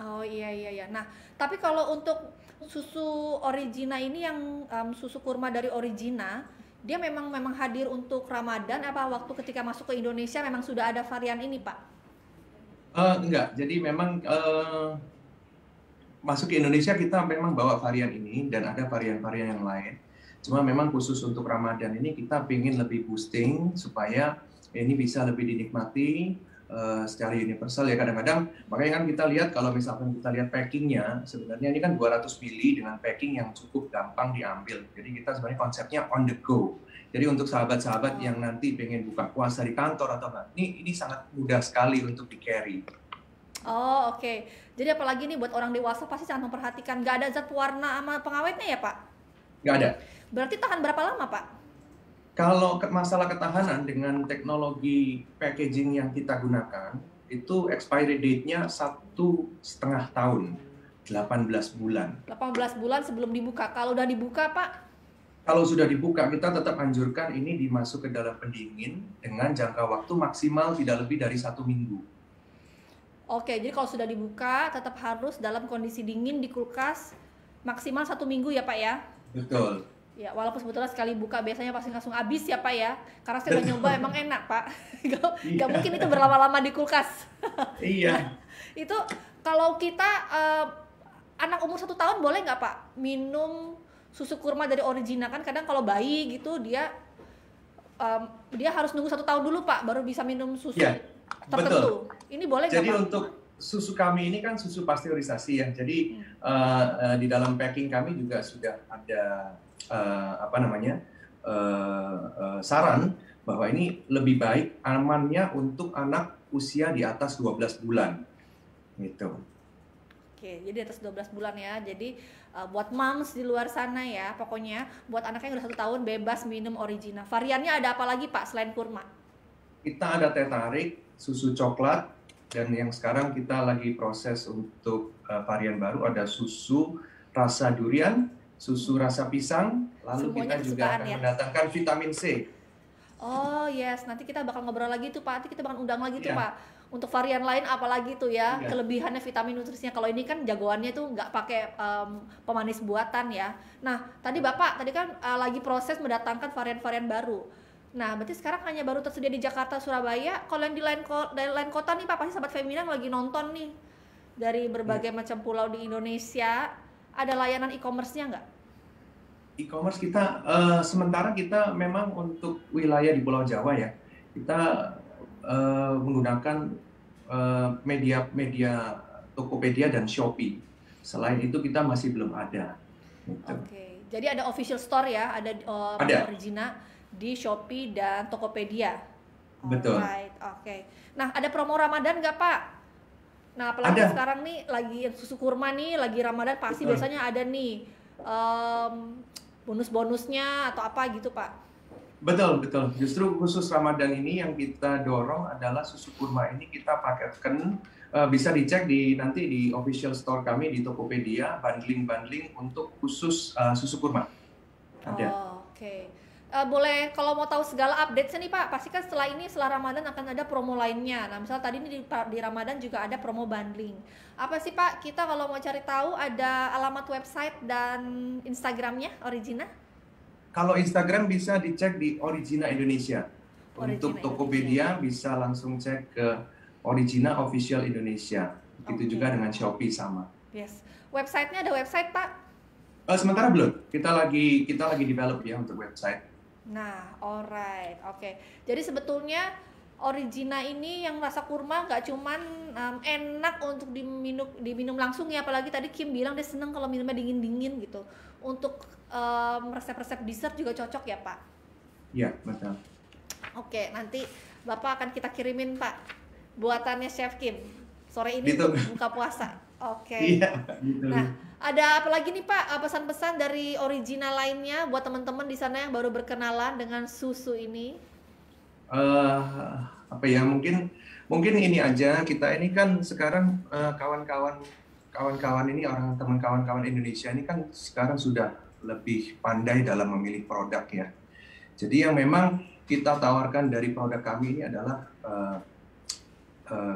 Speaker 2: Oh iya iya iya. Nah, tapi kalau untuk susu Origina ini yang susu kurma dari Origina, dia memang memang hadir untuk Ramadan apa waktu ketika masuk ke Indonesia memang sudah ada varian ini, Pak?
Speaker 4: Enggak, jadi memang masuk ke Indonesia kita memang bawa varian ini dan ada varian-varian yang lain. Cuma memang khusus untuk Ramadan ini kita ingin lebih boosting supaya ini bisa lebih dinikmati secara universal ya kadang-kadang. Makanya kan kita lihat kalau misalkan kita lihat packingnya, sebenarnya ini kan 200 ml dengan packing yang cukup gampang diambil. Jadi kita sebenarnya konsepnya on the go. Jadi untuk sahabat-sahabat yang nanti pengen buka puasa di kantor atau enggak, ini sangat mudah sekali untuk di-carry.
Speaker 2: Oh oke. Jadi apalagi nih buat orang dewasa pasti sangat memperhatikan nggak ada zat pewarna sama pengawetnya ya Pak?
Speaker 4: Nggak ada.
Speaker 2: Berarti tahan berapa lama Pak?
Speaker 4: Kalau masalah ketahanan dengan teknologi packaging yang kita gunakan, itu expiry date-nya 1,5 tahun, 18 bulan.
Speaker 2: 18 bulan sebelum dibuka. Kalau udah dibuka Pak?
Speaker 4: Kalau sudah dibuka, kita tetap anjurkan ini dimasuk ke dalam pendingin dengan jangka waktu maksimal tidak lebih dari 1 minggu.
Speaker 2: Oke, jadi kalau sudah dibuka tetap harus dalam kondisi dingin di kulkas maksimal 1 minggu ya Pak ya?
Speaker 4: Betul.
Speaker 2: Ya, walaupun sebetulnya sekali buka biasanya pasti langsung habis ya Pak ya. Karena saya udah nyoba emang enak Pak. Gak mungkin itu berlama-lama di kulkas.
Speaker 4: Iya.
Speaker 2: Nah, itu kalau kita anak umur 1 tahun boleh nggak Pak minum susu kurma dari Origina? Kan kadang kalau bayi gitu dia harus nunggu 1 tahun dulu Pak baru bisa minum susu
Speaker 4: Ya,
Speaker 2: tertentu.
Speaker 4: betul.
Speaker 2: Ini boleh nggak Pak?
Speaker 4: Jadi untuk susu kami ini kan susu pasteurisasi ya. Jadi di dalam packing kami juga sudah ada saran bahwa ini lebih baik amannya untuk anak usia di atas 12 bulan. Gitu.
Speaker 2: Oke, jadi di atas 12 bulan ya. Jadi buat moms di luar sana ya, pokoknya buat anaknya yang udah 1 tahun bebas minum Origina. Variannya ada apa lagi Pak selain kurma?
Speaker 4: Kita ada teh tarik, susu coklat, dan yang sekarang kita lagi proses untuk varian baru ada susu rasa durian, susu rasa pisang, lalu
Speaker 2: Semuanya
Speaker 4: kita juga
Speaker 2: kesukaan
Speaker 4: akan
Speaker 2: ya?
Speaker 4: mendatangkan vitamin C.
Speaker 2: Oh yes, nanti kita bakal ngobrol lagi tuh Pak. Nanti kita bakal undang lagi tuh
Speaker 4: Iya.
Speaker 2: Pak. Untuk varian lain apalagi tuh ya,
Speaker 4: Iya.
Speaker 2: kelebihannya vitamin nutrisinya. Kalau ini kan jagoannya tuh nggak pakai pemanis buatan ya. Nah tadi Bapak tadi kan lagi proses mendatangkan varian-varian baru. Nah berarti sekarang hanya baru tersedia di Jakarta, Surabaya. Kalau yang di lain kota nih Pak, pasti sahabat Femina lagi nonton nih dari berbagai macam pulau di Indonesia. Ada layanan e-commerce-nya nggak?
Speaker 4: E-commerce kita sementara kita memang untuk wilayah di Pulau Jawa ya, kita menggunakan media Tokopedia dan Shopee. Selain itu kita masih belum ada. Gitu.
Speaker 2: Oke, jadi ada official store ya, ada
Speaker 4: Ada.
Speaker 2: Origina di Shopee dan Tokopedia.
Speaker 4: Betul.
Speaker 2: Alright, oke. Nah, ada promo Ramadan nggak Pak? Nah, apalagi
Speaker 4: Ada.
Speaker 2: sekarang nih lagi susu kurma nih, lagi Ramadan pasti
Speaker 4: Betul.
Speaker 2: biasanya ada nih bonus-bonusnya atau apa gitu Pak?
Speaker 4: Betul, betul. Justru khusus Ramadan ini yang kita dorong adalah susu kurma ini kita paketkan, bisa dicek nanti di official store kami di Tokopedia, bundling untuk khusus susu kurma. Ada.
Speaker 2: Oh, oke. Boleh kalau mau tahu segala update-nya nih Pak, pasti kan setelah Ramadan akan ada promo lainnya. Nah, misalnya tadi ini di Ramadan juga ada promo bundling. Apa sih Pak? Kita kalau mau cari tahu ada alamat website dan Instagramnya Origina?
Speaker 4: Kalau Instagram bisa dicek di Origina Indonesia.
Speaker 2: Origina
Speaker 4: Untuk Tokopedia bisa langsung cek ke Origina Official Indonesia. Begitu
Speaker 2: Oke.
Speaker 4: juga dengan Shopee sama.
Speaker 2: Yes. Websitenya ada website Pak?
Speaker 4: Sementara belum. Kita lagi develop ya untuk website.
Speaker 2: Nah, alright, oke. Jadi sebetulnya Origina ini yang rasa kurma nggak cuman enak untuk diminum langsung ya, apalagi tadi Kim bilang dia seneng kalau minumnya dingin-dingin gitu. Untuk resep-resep dessert juga cocok ya Pak?
Speaker 4: Iya, betul.
Speaker 2: Oke, nanti Bapak akan kita kirimin Pak buatannya Chef Kim sore ini
Speaker 4: Gitu.
Speaker 2: untuk buka puasa. Oke.
Speaker 4: Iya, gitu.
Speaker 2: Nah, ada apa lagi nih Pak pesan-pesan dari Origina lainnya buat teman-teman di sana yang baru berkenalan dengan susu ini?
Speaker 4: Apa ya, mungkin ini aja, kita ini kan sekarang kawan-kawan ini, teman kawan-kawan Indonesia ini kan sekarang sudah lebih pandai dalam memilih produk ya. Jadi yang memang kita tawarkan dari produk kami ini adalah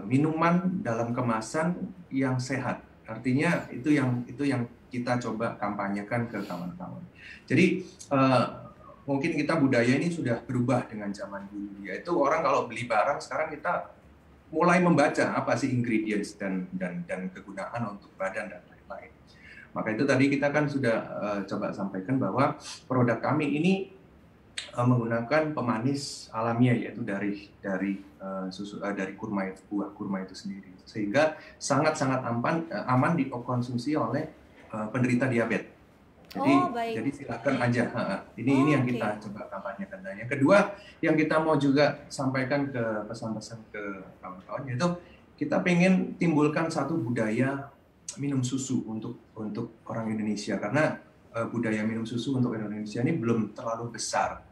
Speaker 4: minuman dalam kemasan yang sehat. Artinya itu yang kita coba kampanyekan ke kawan-kawan. Jadi mungkin kita budaya ini sudah berubah dengan zaman dulu, yaitu orang kalau beli barang sekarang kita mulai membaca apa sih ingredients dan kegunaan untuk badan dan lain-lain. Maka itu tadi kita kan sudah coba sampaikan bahwa produk kami ini menggunakan pemanis alamiah, yaitu dari susu dari buah kurma itu sendiri, sehingga sangat-sangat aman dikonsumsi oleh penderita diabetes. Jadi silakan aja. Ini yang kita coba kampanyekan. Dan yang kedua yang kita mau juga sampaikan ke pesan-pesan ke kawan-kawan, yaitu kita pengen timbulkan satu budaya minum susu untuk orang Indonesia, karena budaya minum susu untuk Indonesia ini belum terlalu besar.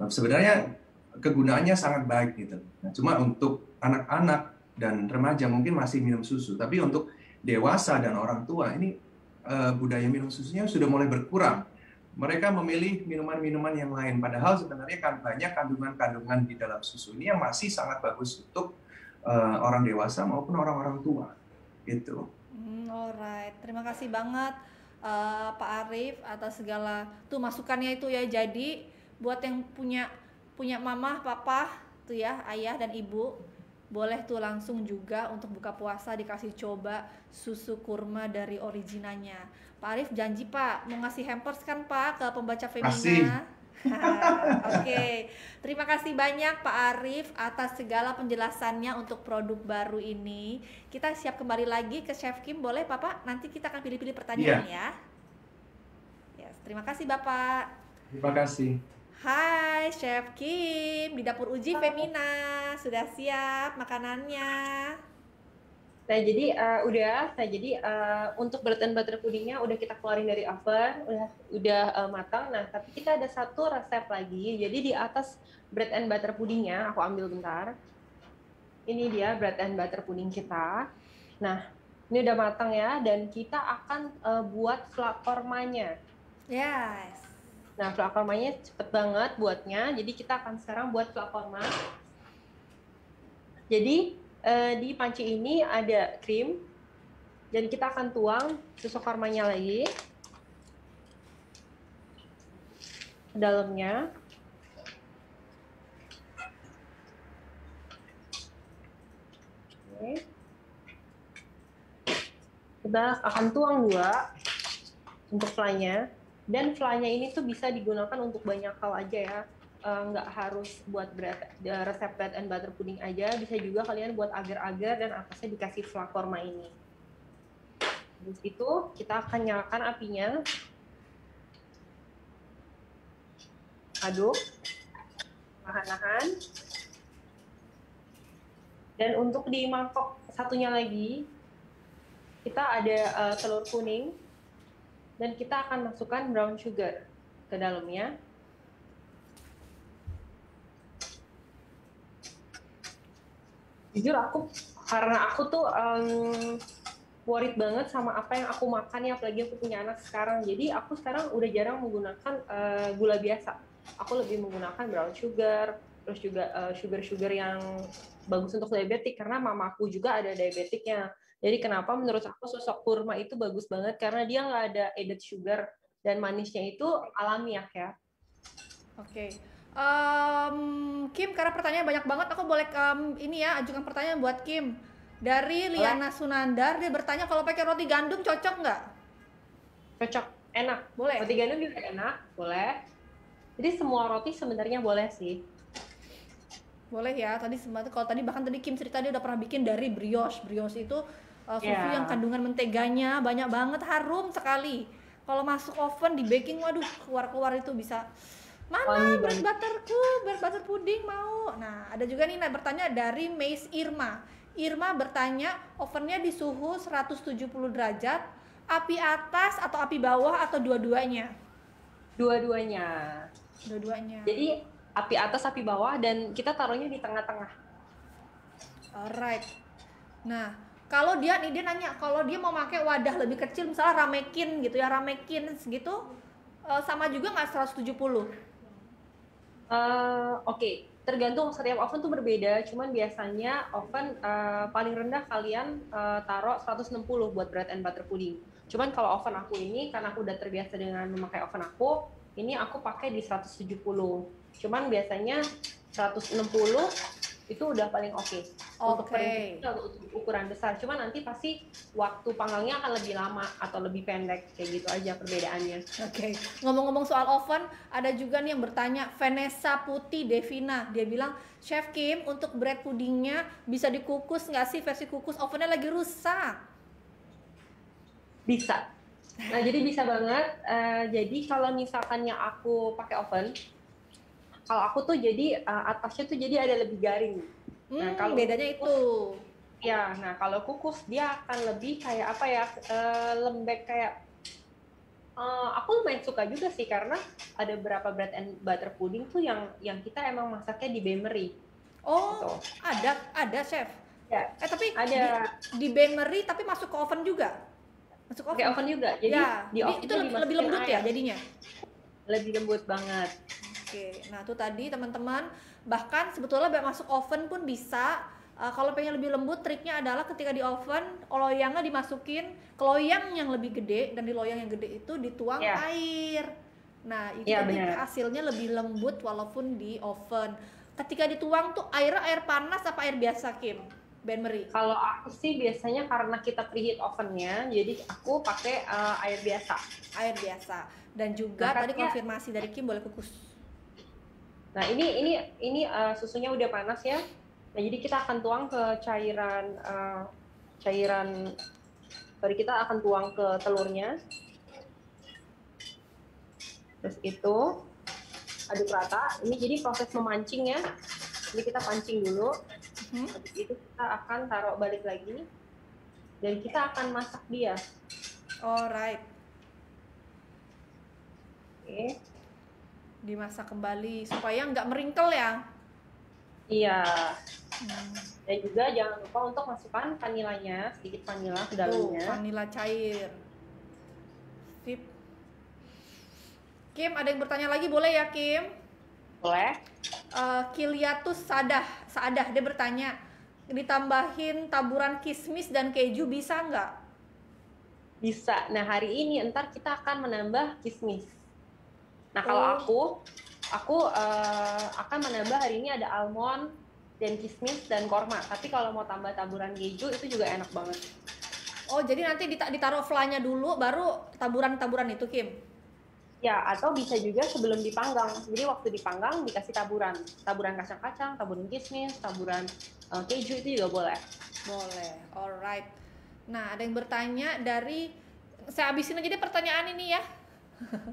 Speaker 4: Nah, sebenarnya kegunaannya sangat baik gitu. Nah, cuma untuk anak-anak dan remaja mungkin masih minum susu, tapi untuk dewasa dan orang tua ini budaya minum susunya sudah mulai berkurang. Mereka memilih minuman-minuman yang lain, padahal sebenarnya kan banyak kandungan-kandungan di dalam susu ini yang masih sangat bagus untuk orang dewasa maupun orang-orang tua. Gitu.
Speaker 2: Alright, terima kasih banget Pak Arief atas segala masukannya itu ya. Jadi buat yang punya mama, papa tuh ya, ayah dan ibu, boleh tuh langsung juga untuk buka puasa dikasih coba susu kurma dari originanya. Pak Arief janji Pak mau ngasih hampers kan Pak ke pembaca Femina. Oke. Terima kasih banyak Pak Arief atas segala penjelasannya untuk produk baru ini. Kita siap kembali lagi ke Chef Kim, boleh Bapak? Nanti kita akan pilih-pilih pertanyaan ya. Yes, terima kasih Bapak.
Speaker 4: Terima kasih.
Speaker 2: Hai Chef Kim, di dapur uji Femina, sudah siap makanannya?
Speaker 3: Untuk bread and butter pudingnya udah kita keluarin dari oven, udah matang. Nah, tapi kita ada satu resep lagi. Jadi di atas bread and butter pudingnya, aku ambil bentar. Ini dia bread and butter puding kita. Nah, ini udah matang ya, dan kita akan buat flak kormanya.
Speaker 2: Yes.
Speaker 3: Nah, flak kormanya cepet banget buatnya. Jadi kita akan sekarang buat flak korma. Jadi di panci ini ada krim, dan kita akan tuang susu kormanya lagi ke dalamnya. Oke. Kita akan tuang 2 untuk flanya. Dan flanya ini tuh bisa digunakan untuk banyak hal aja ya, nggak harus buat resep bread and butter pudding aja, bisa juga kalian buat agar-agar dan atasnya dikasih flak korma ini. Habis itu kita akan nyalakan apinya, aduk perlahan-lahan. Dan untuk di mangkok satunya lagi kita ada telur kuning, dan kita akan masukkan brown sugar ke dalamnya. Jujur karena aku tuh worried banget sama apa yang aku makan ya, apalagi aku punya anak sekarang. Jadi aku sekarang udah jarang menggunakan gula biasa. Aku lebih menggunakan brown sugar, terus juga sugar-sugar yang bagus untuk diabetik, karena mamaku juga ada diabetiknya. Jadi kenapa menurut aku sosok kurma itu bagus banget, karena dia nggak ada added sugar dan manisnya itu alamiah ya.
Speaker 2: Oke. Kim, karena pertanyaan banyak banget, aku boleh ajukan pertanyaan buat Kim. Dari Liana Sunandar, dia bertanya kalau pakai roti gandum cocok nggak?
Speaker 3: Cocok, enak.
Speaker 2: Boleh.
Speaker 3: Roti gandum juga enak, boleh. Jadi semua roti sebenarnya boleh sih.
Speaker 2: Boleh ya. Kalau tadi Kim cerita dia udah pernah bikin dari brioche. Brioche itu susu yang kandungan menteganya banyak banget, harum sekali. Kalau masuk oven di baking, waduh, keluar itu bisa. Mana bread butter pudding mau. Nah, ada juga nih bertanya dari Mace Irma. Irma bertanya, ovennya di suhu 170 derajat, api atas atau api bawah atau dua-duanya?
Speaker 3: Dua-duanya. Jadi api atas, api bawah, dan kita taruhnya di tengah-tengah.
Speaker 2: Alright. Nah, kalau dia nanya, kalau dia mau pakai wadah lebih kecil, misalnya ramekin gitu ya, ramekin segitu, sama juga nggak 170?
Speaker 3: Oke, tergantung setiap oven tuh berbeda. Cuman biasanya oven paling rendah kalian taruh 160 buat bread and butter pudding. Cuman kalau oven aku ini, karena aku udah terbiasa dengan memakai oven aku, ini aku pakai di 170. Cuman biasanya 160 itu udah paling oke. Untuk
Speaker 2: Oke.
Speaker 3: untuk ukuran besar. Cuman nanti pasti waktu panggangnya akan lebih lama atau lebih pendek. Kayak gitu aja perbedaannya.
Speaker 2: Oke, ngomong-ngomong soal oven, ada juga nih yang bertanya, Vanessa Putih Devina, dia bilang, Chef Kim, untuk bread pudingnya bisa dikukus nggak sih versi kukus? Ovennya lagi rusak.
Speaker 3: Bisa. Nah, jadi bisa banget. Jadi kalau misalkannya aku pakai oven, kalau aku tuh jadi atasnya tuh jadi ada lebih garing. Nah, kalau
Speaker 2: bedanya itu.
Speaker 3: Ya, nah kalau kukus dia akan lebih kayak apa ya, lembek kayak. Aku lumayan suka juga sih karena ada beberapa bread and butter pudding tuh yang kita emang masaknya di bakery.
Speaker 2: Oh,
Speaker 3: Gitu.
Speaker 2: ada chef.
Speaker 3: Ya,
Speaker 2: Tapi
Speaker 3: ada
Speaker 2: di bakery tapi masuk ke oven juga. Masuk ke
Speaker 3: pakai oven juga. Jadi
Speaker 2: ya,
Speaker 3: di oven
Speaker 2: itu lebih lembut ya jadinya.
Speaker 3: Lebih lembut banget.
Speaker 2: Oke, nah itu tadi teman-teman, bahkan sebetulnya masuk oven pun bisa. Kalau pengen lebih lembut, triknya adalah ketika di oven, loyangnya dimasukin ke loyang yang lebih gede, dan di loyang yang gede itu dituang air. Nah, itu jadi hasilnya lebih lembut walaupun di oven. Ketika dituang tuh air panas apa air biasa, Kim? Bain-Marie?
Speaker 3: Kalau aku sih biasanya karena kita preheat ovennya, jadi aku pakai air biasa.
Speaker 2: Air biasa. Dan juga tadi konfirmasi dari Kim boleh kukus.
Speaker 3: Nah ini susunya udah panas ya. Nah jadi kita akan tuang ke cairan sorry, kita akan tuang ke telurnya. Terus itu aduk rata. Ini jadi proses memancing ya. Ini kita pancing dulu. Habis itu kita akan taruh balik lagi. Dan kita akan masak dia.
Speaker 2: Alright.
Speaker 3: Oke.
Speaker 2: Dimasak kembali supaya nggak meringkel ya.
Speaker 3: Iya. Dan juga jangan lupa untuk masukkan vanilanya, sedikit vanila ke dalamnya.
Speaker 2: Vanila cair. Sip. Kim, ada yang bertanya lagi boleh ya, Kim?
Speaker 3: Boleh.
Speaker 2: Kiliatus Saadah, dia bertanya, ditambahin taburan kismis dan keju bisa nggak?
Speaker 3: Bisa. Nah hari ini ntar kita akan menambah kismis. Nah kalau aku akan menambah hari ini ada almond dan kismis dan korma. Tapi kalau mau tambah taburan keju itu juga enak banget.
Speaker 2: Oh jadi nanti ditaruh flanya dulu baru taburan-taburan itu, Kim?
Speaker 3: Ya, atau bisa juga sebelum dipanggang. Jadi waktu dipanggang dikasih taburan kacang-kacang, taburan kismis, taburan keju itu juga boleh.
Speaker 2: Boleh, alright. Nah ada yang bertanya dari, saya habisin aja deh pertanyaan ini ya.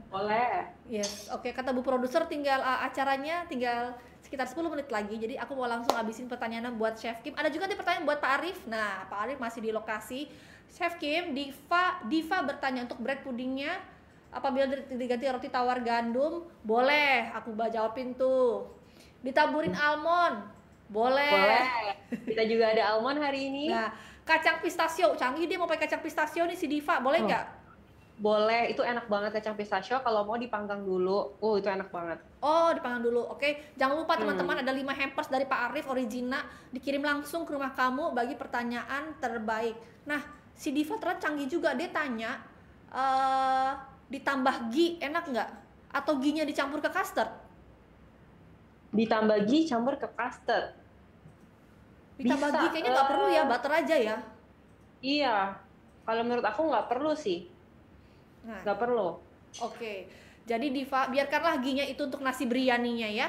Speaker 3: Boleh.
Speaker 2: Yes, oke. Kata Bu Produser tinggal acaranya tinggal sekitar 10 menit lagi. Jadi aku mau langsung habisin pertanyaannya buat Chef Kim. Ada juga nih pertanyaan buat Pak Arif. Nah, Pak Arif masih di lokasi. Chef Kim, Diva bertanya untuk bread pudingnya apabila diganti roti tawar gandum, boleh. Aku jawabin tuh. Ditaburin almond, boleh.
Speaker 3: Boleh. Kita juga ada almond hari ini.
Speaker 2: Nah, kacang pistachio, canggih dia mau pakai kacang pistachio nih si Diva, boleh nggak?
Speaker 3: Boleh, itu enak banget kacang pistachio kalau mau dipanggang dulu. Oh, itu enak banget.
Speaker 2: Oh, dipanggang dulu. Oke. Jangan lupa teman-teman ada 5 hampers dari Pak Arif original dikirim langsung ke rumah kamu bagi pertanyaan terbaik. Nah, si Diva ternyata canggih juga. Dia tanya ditambah ghee enak nggak? Atau ghee-nya dicampur ke custard?
Speaker 3: Ditambah ghee campur ke custard.
Speaker 2: Ditambah ghee kayaknya nggak perlu ya, butter aja ya.
Speaker 3: Iya. Kalau menurut aku nggak perlu sih. Nggak perlu.
Speaker 2: Oke. Jadi Diva, biarkanlah ghee-nya itu untuk nasi biryaninya ya.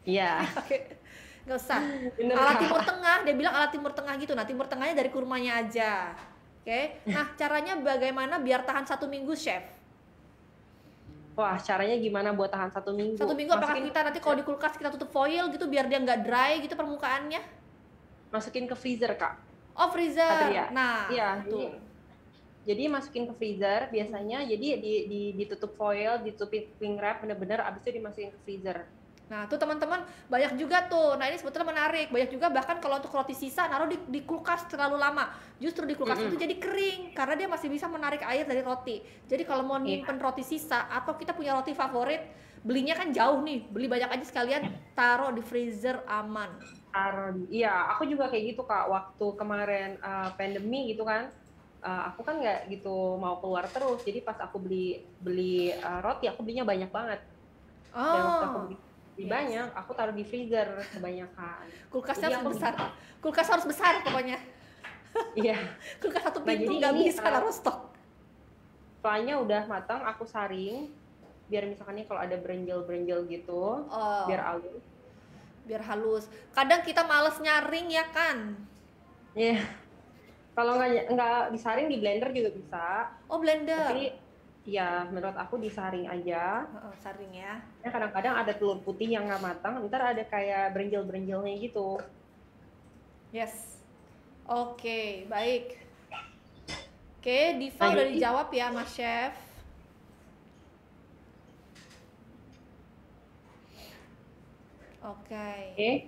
Speaker 3: Iya.
Speaker 2: Oke. Nggak usah.
Speaker 3: Bener,
Speaker 2: ala Timur Tengah, dia bilang ala Timur Tengah gitu. Nah, Timur Tengahnya dari kurmanya aja. Oke. Nah, caranya bagaimana biar tahan 1 minggu, Chef?
Speaker 3: Wah, caranya gimana buat tahan 1 minggu?
Speaker 2: 1 minggu apakah kita nanti kalau di kulkas kita tutup foil gitu biar dia nggak dry gitu permukaannya?
Speaker 3: Masukin ke freezer, Kak.
Speaker 2: Oh, freezer.
Speaker 3: Adria.
Speaker 2: Nah,
Speaker 3: iya,
Speaker 2: tuh.
Speaker 3: Jadi masukin ke freezer biasanya, jadi ditutup foil, ditutupin cling wrap bener-bener, abis itu dimasukin ke freezer.
Speaker 2: Nah, tuh teman-teman banyak juga tuh. Nah, ini sebetulnya menarik. Banyak juga bahkan kalau untuk roti sisa naruh di kulkas terlalu lama. Justru di kulkas itu jadi kering karena dia masih bisa menarik air dari roti. Jadi kalau mau nyimpen roti sisa atau kita punya roti favorit, belinya kan jauh nih. Beli banyak aja sekalian, taruh di freezer aman.
Speaker 3: Iya, aku juga kayak gitu Kak. Waktu kemarin pandemi gitu kan, aku kan nggak gitu mau keluar terus. Jadi pas aku beli roti, aku belinya banyak banget. Dan waktu aku beli banyak, aku taruh di freezer kebanyakan.
Speaker 2: Kulkasnya harus besar. Kulkas harus besar pokoknya.
Speaker 3: Iya.
Speaker 2: Kulkas satu pintu nggak bisa naruh stok.
Speaker 3: Setelahnya udah matang, aku saring. Biar misalkan kalau ada berenjel-berenjel gitu, biar halus.
Speaker 2: Biar halus. Kadang kita males nyaring ya kan?
Speaker 3: Iya. Kalau nggak disaring di blender juga bisa.
Speaker 2: Oh, blender.
Speaker 3: Tapi ya menurut aku disaring aja.
Speaker 2: Saring ya.
Speaker 3: Ya kadang-kadang ada telur putih yang nggak matang, ntar ada kayak berenjel-berenjelnya gitu.
Speaker 2: Yes. Oke, baik. Oke, Diva udah dijawab ya Mas Chef. Oke.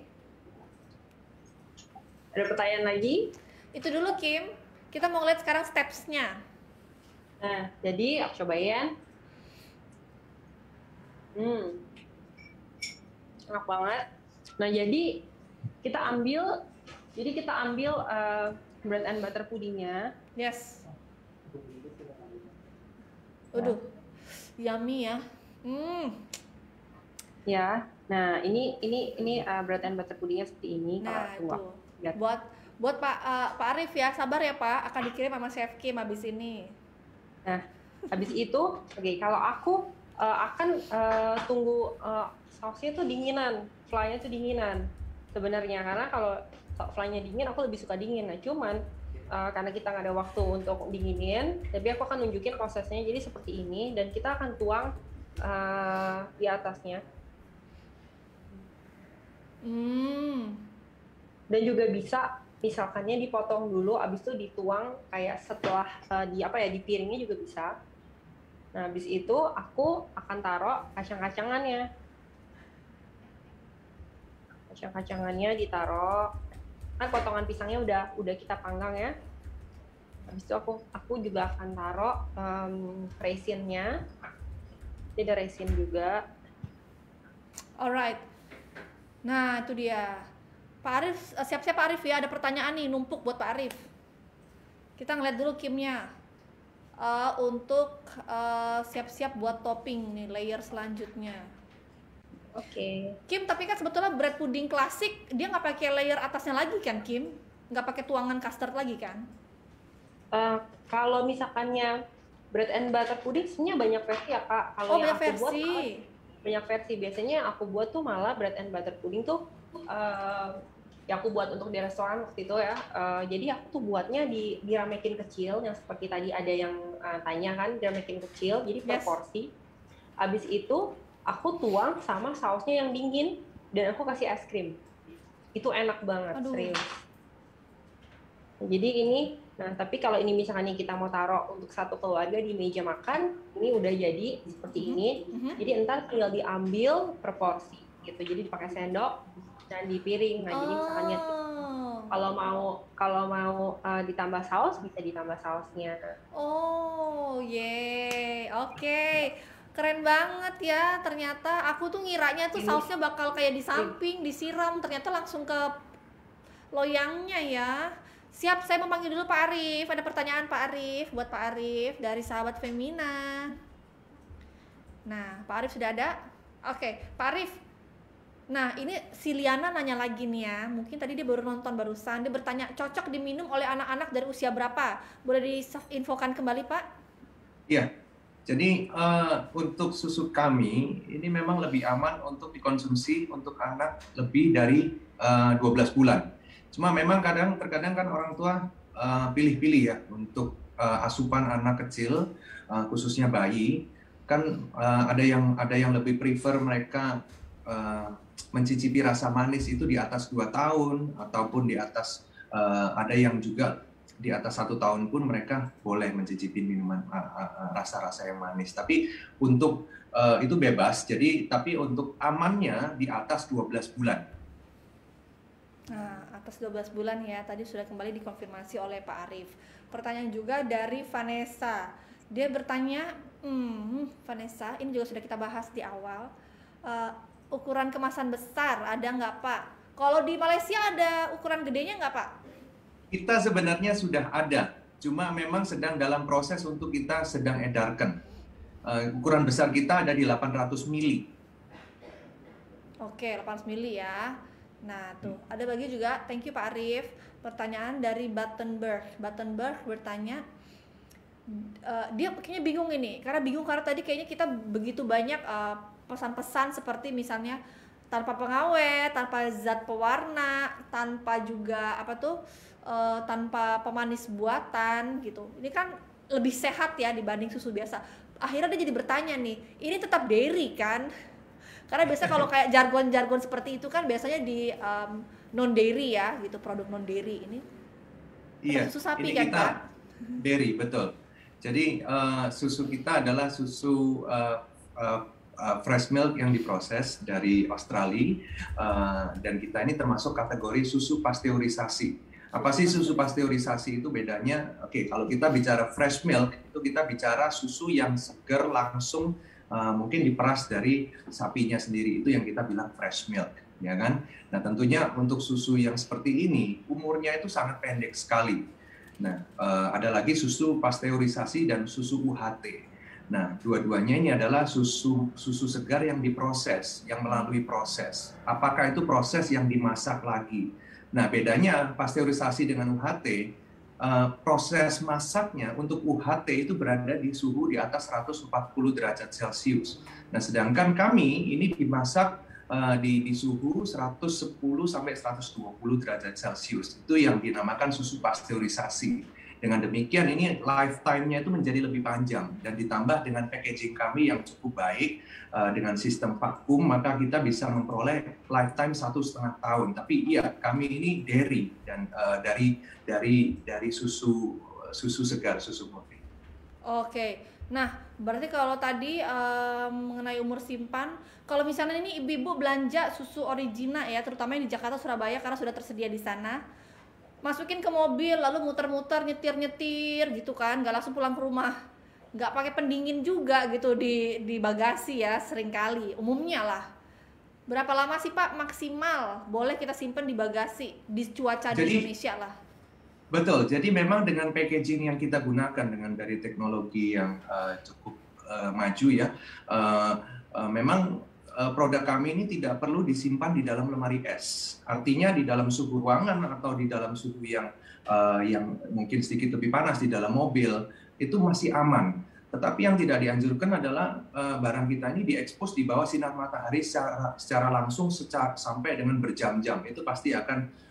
Speaker 3: Ada pertanyaan lagi?
Speaker 2: Itu dulu Kim. Kita mau lihat sekarang steps-nya.
Speaker 3: Nah, jadi aku cobain. Enak banget. Nah, jadi kita ambil bread and butter pudingnya.
Speaker 2: Yes. Waduh, yummy ya.
Speaker 3: Ya. Nah, ini bread and butter pudingnya seperti ini.
Speaker 2: Nah, itu. Buat Pak Arif ya, sabar ya Pak, akan dikirim sama Chef Kim habis ini.
Speaker 3: Nah, habis itu, kalau aku akan tunggu sausnya tuh dinginan, fly-nya tuh dinginan sebenarnya, karena kalau fly-nya dingin aku lebih suka dingin. Nah, cuman karena kita nggak ada waktu untuk dinginin, tapi aku akan nunjukin prosesnya. Jadi seperti ini, dan kita akan tuang di atasnya. Dan juga bisa misalkannya dipotong dulu, abis itu dituang kayak setelah di piringnya juga bisa. Nah, habis itu aku akan taruh kacang-kacangannya. Kacang-kacangannya ditaruh. Kan potongan pisangnya udah kita panggang ya. Habis itu aku juga akan taruh raisinnya. Jadi ada raisin juga.
Speaker 2: Alright. Nah, itu dia. Pak Arif, siap-siap Pak Arif ya, ada pertanyaan nih numpuk buat Pak Arif. Kita ngeliat dulu Kimnya. Untuk siap-siap buat topping nih, layer selanjutnya.
Speaker 3: Oke.
Speaker 2: Kim, tapi kan sebetulnya bread pudding klasik dia nggak pakai layer atasnya lagi kan, Kim? Nggak pakai tuangan custard lagi kan?
Speaker 3: Kalau misalkannya bread and butter pudding sebenarnya banyak versi ya Kak. Kalau yang
Speaker 2: banyak
Speaker 3: aku
Speaker 2: versi.
Speaker 3: buat banyak versi. Biasanya aku buat tuh malah bread and butter pudding tuh yang aku buat untuk di restoran waktu itu ya. Jadi aku tuh buatnya diramekin kecil, yang seperti tadi ada yang tanya kan, diramekin kecil, jadi per porsi. Habis itu aku tuang sama sausnya yang dingin dan aku kasih es krim. Itu enak banget, serius. Jadi ini, nah tapi kalau ini misalnya kita mau taruh untuk satu keluarga di meja makan, ini udah jadi seperti ini. Jadi entar tinggal diambil per porsi gitu. Jadi dipakai sendok dan di piring. Nah, jadi misalnya kalau mau ditambah saus bisa ditambah sausnya.
Speaker 2: Oke. Keren banget ya. Ternyata aku tuh ngiranya tuh sausnya bakal kayak di samping disiram, ternyata langsung ke loyangnya ya. Siap, saya memanggil dulu Pak Arif. Ada pertanyaan Pak Arif buat Pak Arif dari sahabat Femina. Nah, Pak Arif sudah ada? Oke, Pak Arif. Nah, ini si Liana nanya lagi nih ya. Mungkin tadi dia baru nonton barusan. Dia bertanya, cocok diminum oleh anak-anak dari usia berapa? Boleh diinfokan kembali, Pak?
Speaker 4: Iya. Jadi untuk susu kami ini memang lebih aman untuk dikonsumsi untuk anak lebih dari 12 bulan. Cuma memang terkadang kan orang tua pilih-pilih ya untuk asupan anak kecil, khususnya bayi. Kan ada yang lebih prefer mereka mencicipi rasa manis itu di atas 2 tahun ataupun di atas ada yang juga di atas 1 tahun pun mereka boleh mencicipi minuman rasa-rasa yang manis. Tapi untuk itu bebas. Jadi tapi untuk amannya di atas 12 bulan.
Speaker 2: Nah, atas 12 bulan ya, tadi sudah kembali dikonfirmasi oleh Pak Arief. Pertanyaan juga dari Vanessa. Dia bertanya, Vanessa, ini juga sudah kita bahas di awal. Ukuran kemasan besar ada nggak Pak? Kalau di Malaysia ada ukuran gedenya nggak Pak?
Speaker 4: Kita sebenarnya sudah ada, cuma memang sedang dalam proses untuk kita sedang edarkan. Ukuran besar kita ada di 800 mili.
Speaker 2: Oke, 800 mili ya. Nah, tuh, ada bagi juga, thank you Pak Arief. Pertanyaan dari Battenberg. Battenberg bertanya, dia kayaknya bingung ini, karena tadi kayaknya kita begitu banyak pesan-pesan seperti misalnya tanpa pengawet, tanpa zat pewarna, tanpa juga tanpa pemanis buatan gitu. Ini kan lebih sehat ya dibanding susu biasa. Akhirnya dia jadi bertanya nih, ini tetap dairy kan? Karena biasa kalau kayak jargon-jargon seperti itu kan biasanya di non dairy ya gitu, produk non dairy ini.
Speaker 4: Iya,
Speaker 2: susu sapi
Speaker 4: ini
Speaker 2: kan
Speaker 4: kita
Speaker 2: Pak?
Speaker 4: dairy, betul. Jadi susu kita adalah susu fresh milk yang diproses dari Australia, dan kita ini termasuk kategori susu pasteurisasi. Apa sih susu pasteurisasi itu bedanya? Oke, kalau kita bicara fresh milk itu kita bicara susu yang segar langsung, mungkin diperas dari sapinya sendiri, itu yang kita bilang fresh milk, ya kan? Nah, tentunya untuk susu yang seperti ini umurnya itu sangat pendek sekali. Nah, ada lagi susu pasteurisasi dan susu UHT. Nah, dua-duanya ini adalah susu segar yang diproses, yang melalui proses. Apakah itu proses yang dimasak lagi? Nah, bedanya pasteurisasi dengan UHT, proses masaknya untuk UHT itu berada di suhu di atas 140 derajat Celcius. Nah, sedangkan kami ini dimasak di suhu 110 sampai 120 derajat Celcius. Itu yang dinamakan susu pasteurisasi. Dengan demikian ini lifetime-nya itu menjadi lebih panjang, dan ditambah dengan packaging kami yang cukup baik dengan sistem vakum, maka kita bisa memperoleh lifetime 1,5 tahun. Tapi iya, kami ini dairy dan dari susu segar, susu murni.
Speaker 2: Oke, nah berarti kalau tadi mengenai umur simpan, kalau misalnya ini ibu-ibu belanja susu Origina ya, terutama yang di Jakarta, Surabaya, karena sudah tersedia di sana, masukin ke mobil lalu muter-muter, nyetir gitu kan, nggak langsung pulang ke rumah, nggak pakai pendingin juga gitu di bagasi ya, seringkali umumnya lah. Berapa lama sih Pak maksimal boleh kita simpan di bagasi di cuaca di Indonesia lah?
Speaker 4: Betul, jadi memang dengan packaging yang kita gunakan dengan dari teknologi yang cukup maju ya, memang produk kami ini tidak perlu disimpan di dalam lemari es. Artinya di dalam suhu ruangan atau di dalam suhu yang mungkin sedikit lebih panas di dalam mobil itu masih aman. Tetapi yang tidak dianjurkan adalah barang kita ini diekspos di bawah sinar matahari secara langsung sampai dengan berjam-jam. Itu pasti akan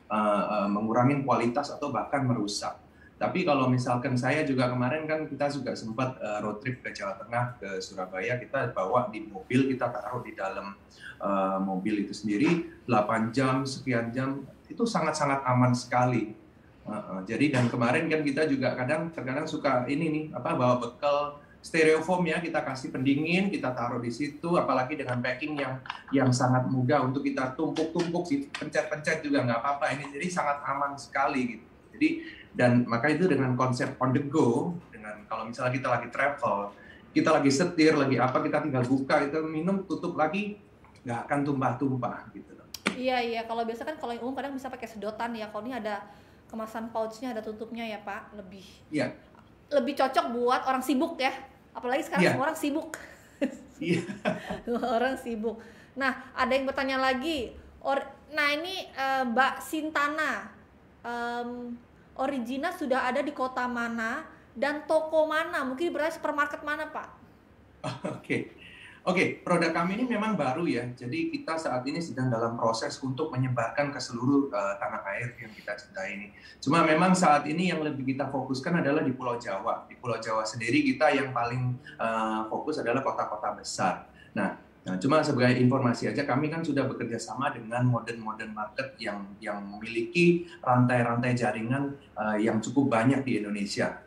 Speaker 4: mengurangi kualitas atau bahkan merusak. Tapi kalau misalkan saya juga kemarin kan kita juga sempat road trip ke Jawa Tengah, ke Surabaya, kita bawa di mobil, kita taruh di dalam mobil itu sendiri 8 jam, sekian jam, itu sangat-sangat aman sekali. Jadi dan kemarin kan kita juga terkadang suka bawa bekal styrofoam ya, kita kasih pendingin, kita taruh di situ, apalagi dengan packing yang sangat mudah untuk kita tumpuk-tumpuk, pencet-pencet juga nggak apa-apa ini, jadi sangat aman sekali gitu. Jadi dan maka itu dengan konsep on the go, dengan kalau misalnya kita lagi travel, kita lagi setir, lagi apa, kita tinggal buka, itu minum, tutup lagi, nggak akan tumpah-tumpah gitu.
Speaker 2: Iya, kalau biasa kan kalau yang umum kadang bisa pakai sedotan ya, kalau ini ada kemasan pouchnya, ada tutupnya ya Pak, lebih cocok buat orang sibuk ya, apalagi sekarang semua orang sibuk.
Speaker 4: Iya.
Speaker 2: Orang sibuk. Nah, ada yang bertanya lagi, nah ini Mbak Sintana, Origina sudah ada di kota mana dan toko mana? Mungkin berarti supermarket mana, Pak?
Speaker 4: Oke, produk kami ini memang baru ya. Jadi kita saat ini sedang dalam proses untuk menyebarkan ke seluruh tanah air yang kita cintai ini. Cuma memang saat ini yang lebih kita fokuskan adalah di Pulau Jawa. Di Pulau Jawa sendiri kita yang paling fokus adalah kota-kota besar. Nah, Nah, cuma sebagai informasi aja, kami kan sudah bekerja sama dengan modern market yang memiliki rantai-rantai jaringan yang cukup banyak di Indonesia.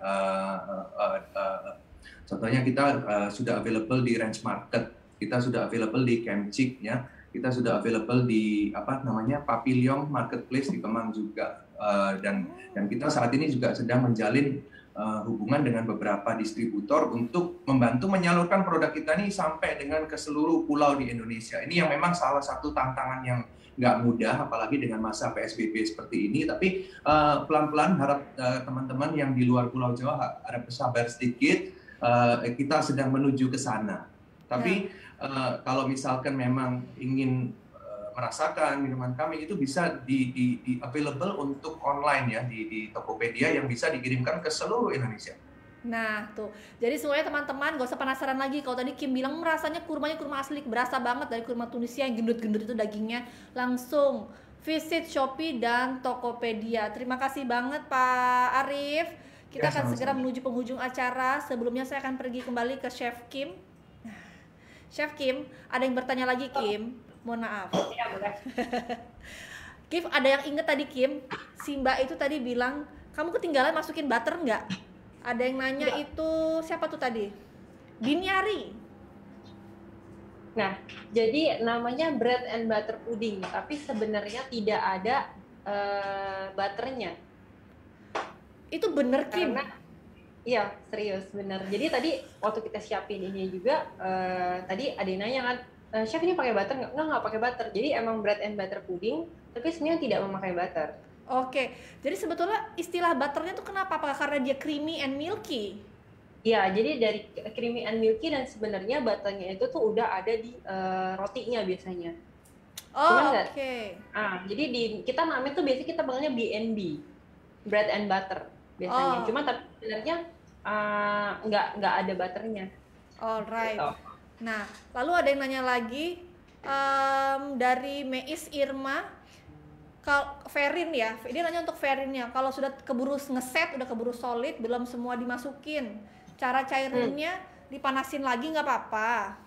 Speaker 4: Contohnya kita sudah available di Range Market, kita sudah available di Kemcik, ya, kita sudah available di Papillon Marketplace di Kemang juga, dan kita saat ini juga sedang menjalin hubungan dengan beberapa distributor untuk membantu menyalurkan produk kita ini sampai dengan ke seluruh pulau di Indonesia. Ini yang memang salah satu tantangan yang nggak mudah, apalagi dengan masa PSBB seperti ini. Tapi pelan-pelan harap teman-teman yang di luar Pulau Jawa harap bersabar sedikit. Kita sedang menuju ke sana. Tapi kalau misalkan memang ingin merasakan minuman kami, itu bisa di available untuk online ya di Tokopedia yang bisa dikirimkan ke seluruh Indonesia.
Speaker 2: Nah tuh, jadi semuanya teman-teman gak usah penasaran lagi. Kalau tadi Kim bilang rasanya kurmanya kurma asli, berasa banget dari kurma Tunisia yang gendut-gendut itu dagingnya. Langsung visit Shopee dan Tokopedia. Terima kasih banget Pak Arif. Kita akan segera menuju penghujung acara. Sebelumnya saya akan pergi kembali ke Chef Kim. Nah, Chef Kim, ada yang bertanya lagi Kim. Mohon maaf.
Speaker 3: Ya, boleh.
Speaker 2: Kim, ada yang inget tadi Kim, si Mbak itu tadi bilang, kamu ketinggalan masukin butter nggak? Ada yang nanya itu, siapa tuh tadi? Biniari.
Speaker 3: Nah, jadi namanya bread and butter pudding, tapi sebenarnya tidak ada butternya.
Speaker 2: Itu bener Kim?
Speaker 3: Iya, serius, bener. Jadi tadi waktu kita siapin ini juga, tadi ada yang nanya kan, Chef ini pakai butter nggak pakai butter. Jadi emang bread and butter pudding, tapi sebenarnya tidak memakai butter.
Speaker 2: Oke, jadi sebetulnya istilah butternya tuh kenapa? Apakah karena dia creamy and milky?
Speaker 3: Ya, jadi dari creamy and milky, dan sebenarnya butternya itu tuh udah ada di rotinya biasanya.
Speaker 2: Oh, oke.
Speaker 3: Jadi kita namanya tuh biasanya kita panggilnya B&B, bread and butter biasanya. Cuma tapi sebenarnya nggak ada butternya.
Speaker 2: Alright.
Speaker 3: Gitu.
Speaker 2: Nah, lalu ada yang nanya lagi dari Meis Irma, Ferin ya, dia nanya untuk Ferinnya, kalau sudah keburu ngeset, udah keburu solid, belum semua dimasukin, cara cairinnya dipanasin lagi nggak apa-apa?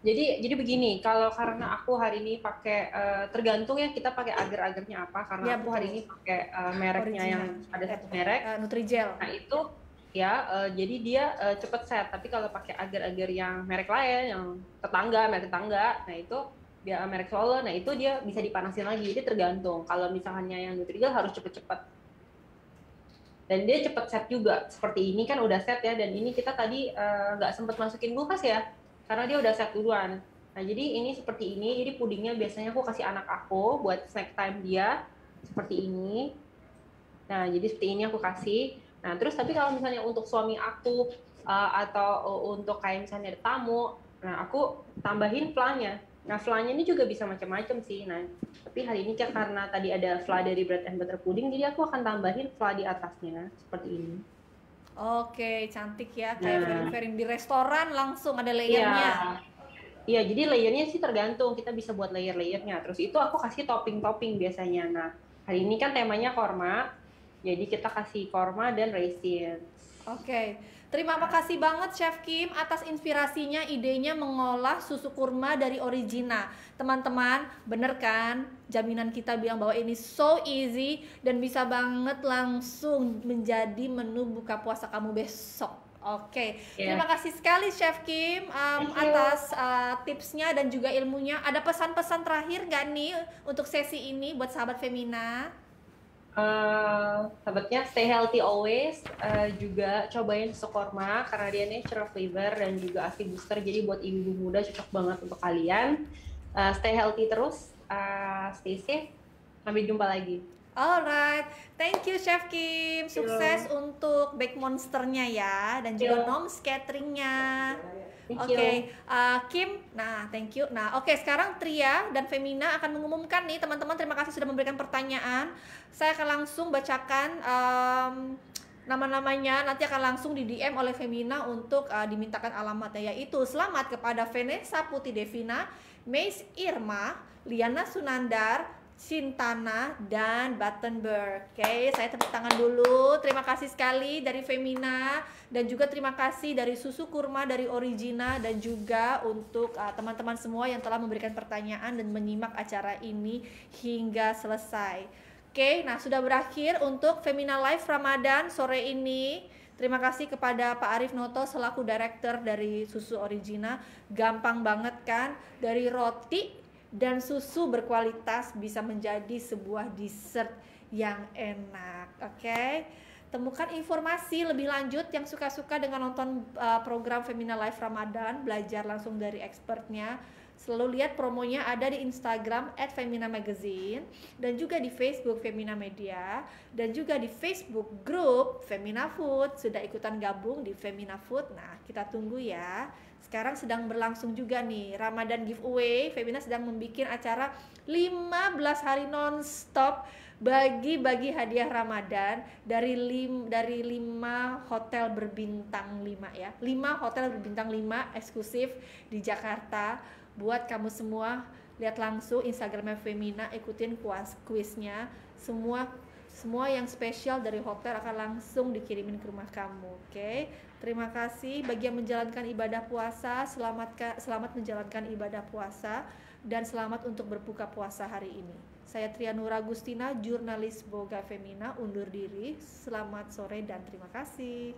Speaker 3: Jadi begini, karena aku hari ini pakai tergantung ya kita pakai agar-agarnya apa, karena aku hari ini pakai mereknya yang ada satu merek,
Speaker 2: Nutrijel.
Speaker 3: Nah itu ya, jadi dia cepet set. Tapi kalau pakai agar-agar yang merek lain, yang merek tetangga, nah itu dia merek Solo, nah itu dia bisa dipanasin lagi. Jadi tergantung. Kalau misalnya yang Nutrijel harus cepet-cepet. Dan dia cepet set juga. Seperti ini kan udah set ya, dan ini kita tadi nggak sempet masukin kulkas ya, karena dia udah set duluan. Nah jadi ini seperti ini. Jadi pudingnya biasanya aku kasih anak aku buat snack time dia seperti ini. Nah jadi seperti ini aku kasih. Nah terus tapi kalau misalnya untuk suami aku atau untuk kayak misalnya ada tamu, nah aku tambahin flannya. Nah flannya ini juga bisa macam-macam sih. Nah tapi hari ini karena tadi ada flan dari bread and butter pudding, jadi aku akan tambahin flan di atasnya seperti ini.
Speaker 2: Oke, cantik ya, kayak Ferin di restoran langsung ada layernya.
Speaker 3: Iya, jadi layernya sih tergantung, kita bisa buat layer-layernya. Terus itu aku kasih topping-topping biasanya. Nah hari ini kan temanya korma, jadi kita kasih korma dan raisins.
Speaker 2: Oke, terima kasih banget Chef Kim atas inspirasinya, idenya mengolah susu kurma dari Origina. Teman-teman, bener kan? Jaminan kita bilang bahwa ini so easy dan bisa banget langsung menjadi menu buka puasa kamu besok. Oke, terima kasih sekali Chef Kim atas tipsnya dan juga ilmunya. Ada pesan-pesan terakhir nggak nih untuk sesi ini buat sahabat Femina?
Speaker 3: Sahabatnya stay healthy always, juga cobain susu kurma karena dia natural flavor dan juga ASI booster, jadi buat ibu muda cocok banget untuk kalian. Stay healthy terus, stay safe, sampai jumpa lagi.
Speaker 2: Alright, thank you Chef Kim, sukses untuk Bake Monsternya ya, dan juga Noms Cateringnya. Oke, Kim, nah thank you. Nah oke, sekarang Tria dan Femina akan mengumumkan nih teman-teman. Terima kasih sudah memberikan pertanyaan. Saya akan langsung bacakan nama-namanya, nanti akan langsung di DM oleh Femina untuk dimintakan alamatnya, yaitu selamat kepada Vanessa Putih Devina, Meis Irma, Liana Sunandar, Cintana, dan Battenberg. Oke, saya tepuk tangan dulu. Terima kasih sekali dari Femina, dan juga terima kasih dari Susu Kurma dari Origina, dan juga untuk teman-teman semua yang telah memberikan pertanyaan dan menyimak acara ini hingga selesai. Oke, nah sudah berakhir untuk Femina Live Ramadan sore ini. Terima kasih kepada Pak Arif Noto selaku Director dari Susu Origina. Gampang banget kan, dari roti dan susu berkualitas bisa menjadi sebuah dessert yang enak. Oke. Temukan informasi lebih lanjut yang suka-suka dengan nonton program Femina Live Ramadan, belajar langsung dari expertnya. Selalu lihat promonya ada di Instagram @feminamagazine, dan juga di Facebook Femina Media, dan juga di Facebook grup Femina Food. Sudah ikutan gabung di Femina Food. Nah, kita tunggu ya. Sekarang sedang berlangsung juga nih Ramadan giveaway. Femina sedang membuat acara 15 hari non-stop bagi-bagi hadiah Ramadan dari 5 hotel berbintang 5 ya. 5 hotel berbintang 5 eksklusif di Jakarta buat kamu semua. Lihat langsung Instagramnya Femina, ikutin kuisnya. Semua yang spesial dari hotel akan langsung dikirimin ke rumah kamu. Oke. Terima kasih bagi yang menjalankan ibadah puasa. Selamat menjalankan ibadah puasa, dan selamat untuk berbuka puasa hari ini. Saya Trianura Agustina, jurnalis Boga Femina, undur diri. Selamat sore dan terima kasih.